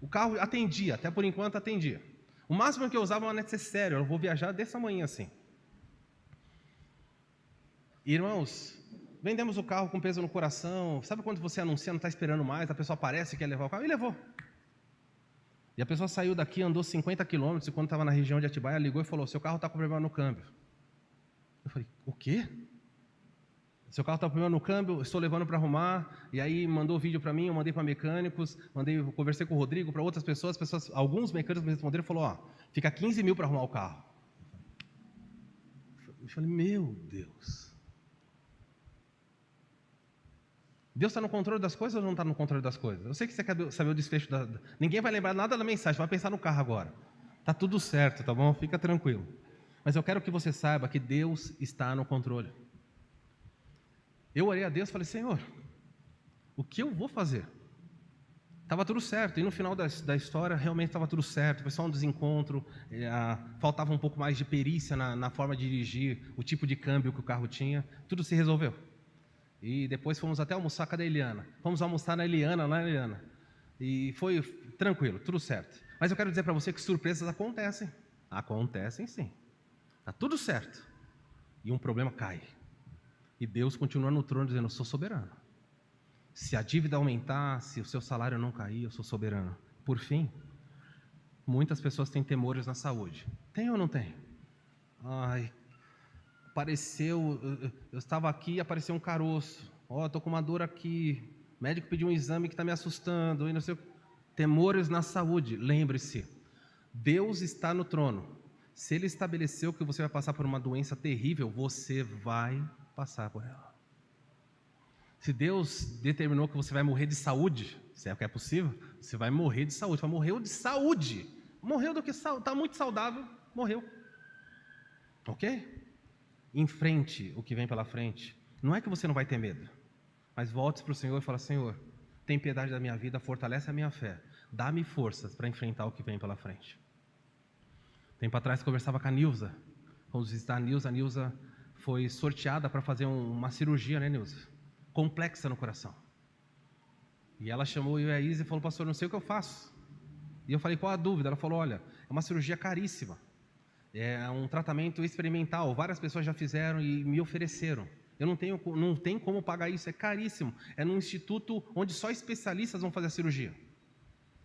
o carro atendia, até por enquanto atendia. O máximo que eu usava era uma necessaire, eu vou viajar desse tamanho assim. Irmãos, vendemos o carro com peso no coração. Sabe quando você anuncia, não está esperando mais, a pessoa aparece e quer levar o carro? E levou. E a pessoa saiu daqui, andou 50 quilômetros, e quando estava na região de Atibaia, ligou e falou, seu carro está com problema no câmbio. Eu falei, o quê? Seu carro está com problema no câmbio, estou levando para arrumar. E aí mandou vídeo para mim, eu mandei para mecânicos, conversei com o Rodrigo, para outras pessoas, alguns mecânicos me responderam e falou, fica 15 mil para arrumar o carro. Eu falei, meu Deus. Deus está no controle das coisas ou não está no controle das coisas? Eu sei que você quer saber o desfecho. Ninguém vai lembrar nada da mensagem, vai pensar no carro agora. Está tudo certo, tá bom? Fica tranquilo. Mas eu quero que você saiba que Deus está no controle. Eu orei a Deus e falei, Senhor, o que eu vou fazer? Estava tudo certo, e no final da história realmente estava tudo certo, foi só um desencontro, faltava um pouco mais de perícia na forma de dirigir, o tipo de câmbio que o carro tinha, tudo se resolveu. E depois fomos até almoçar, cadê a Eliana? Fomos almoçar na Eliana, lá na Eliana. E foi tranquilo, tudo certo. Mas eu quero dizer para você que surpresas acontecem. Acontecem sim. Está tudo certo. E um problema cai. E Deus continua no trono dizendo, eu sou soberano. Se a dívida aumentar, se o seu salário não cair, eu sou soberano. Por fim, muitas pessoas têm temores na saúde. Tem ou não tem? Eu estava aqui e apareceu um caroço. Estou com uma dor aqui. O médico pediu um exame que está me assustando. E não sei. Temores na saúde. Lembre-se, Deus está no trono. Se Ele estabeleceu que você vai passar por uma doença terrível, você vai passar por ela. Se Deus determinou que você vai morrer de saúde, se é que é possível, você vai morrer de saúde. Vai morrer de saúde. Morreu do que está muito saudável, morreu. Ok? Enfrente o que vem pela frente. Não é que você não vai ter medo, mas volte para o Senhor e fala, Senhor, tem piedade da minha vida, fortalece a minha fé, dá-me forças para enfrentar o que vem pela frente. Tempo atrás conversava com a Nilza, fomos visitar a Nilza foi sorteada para fazer uma cirurgia, né, Nilza? Complexa no coração. E ela chamou eu e a Isa e falou, pastor, não sei o que eu faço. E eu falei, qual a dúvida? Ela falou, olha, é uma cirurgia caríssima. É um tratamento experimental, várias pessoas já fizeram e me ofereceram. Eu não tenho como pagar isso, é caríssimo. É num instituto onde só especialistas vão fazer a cirurgia.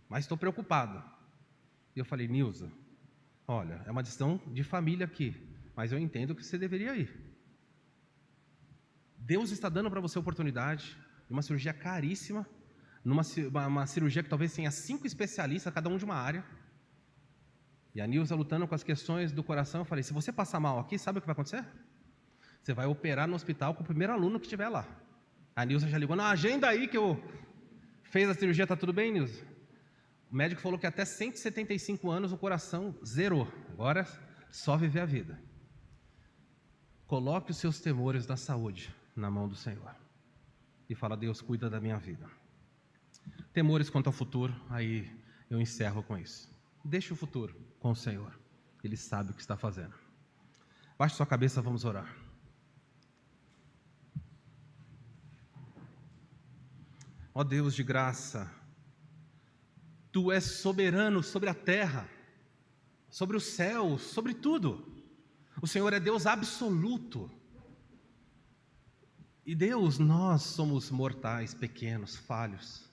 Mas estou preocupado. E eu falei, Nilza, olha, é uma decisão de família aqui, mas eu entendo que você deveria ir. Deus está dando para você a oportunidade de uma cirurgia caríssima, uma cirurgia que talvez tenha 5 especialistas, cada um de uma área. E a Nilza lutando com as questões do coração, eu falei, se você passar mal aqui, sabe o que vai acontecer? Você vai operar no hospital com o primeiro aluno que estiver lá. A Nilza já ligou, na agenda aí que eu fez a cirurgia, está tudo bem, Nilza? O médico falou que até 175 anos o coração zerou. Agora, só viver a vida. Coloque os seus temores da saúde na mão do Senhor. E fala, Deus, cuida da minha vida. Temores quanto ao futuro, aí eu encerro com isso. Deixe o futuro com o Senhor. Ele sabe o que está fazendo. Baixe sua cabeça, vamos orar. Ó Deus de graça, Tu és soberano sobre a terra, sobre os céus, sobre tudo. O Senhor é Deus absoluto. E Deus, nós somos mortais, pequenos, falhos.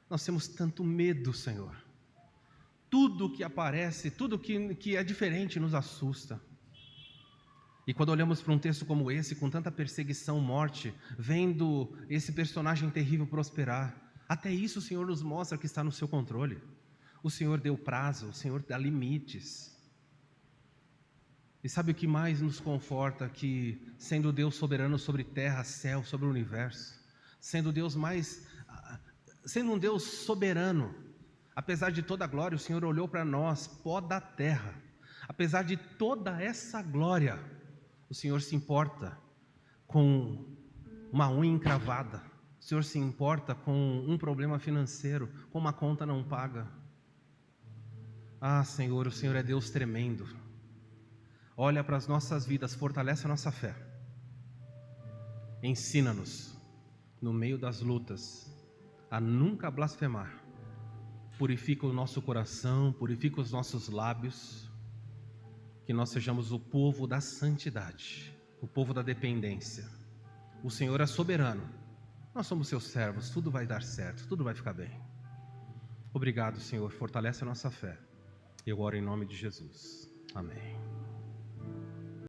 Nós temos tanto medo, Senhor. Tudo que aparece, tudo que é diferente nos assusta. E quando olhamos para um texto como esse, com tanta perseguição, morte, vendo esse personagem terrível prosperar, até isso o Senhor nos mostra que está no seu controle. O Senhor deu prazo, o Senhor dá limites. E sabe o que mais nos conforta? Que sendo Deus soberano sobre terra, céu, sobre o universo, sendo um Deus soberano, apesar de toda a glória, o Senhor olhou para nós, pó da terra. Apesar de toda essa glória, o Senhor se importa com uma unha encravada. O Senhor se importa com um problema financeiro, com uma conta não paga. Ah, Senhor, o Senhor é Deus tremendo. Olha para as nossas vidas, fortalece a nossa fé. Ensina-nos, no meio das lutas, a nunca blasfemar. Purifica o nosso coração, purifica os nossos lábios, que nós sejamos o povo da santidade, o povo da dependência, O Senhor é soberano. Nós somos seus servos, tudo vai dar certo, tudo vai ficar bem. Obrigado, Senhor, fortalece a nossa fé. Eu oro em nome de Jesus. Amém.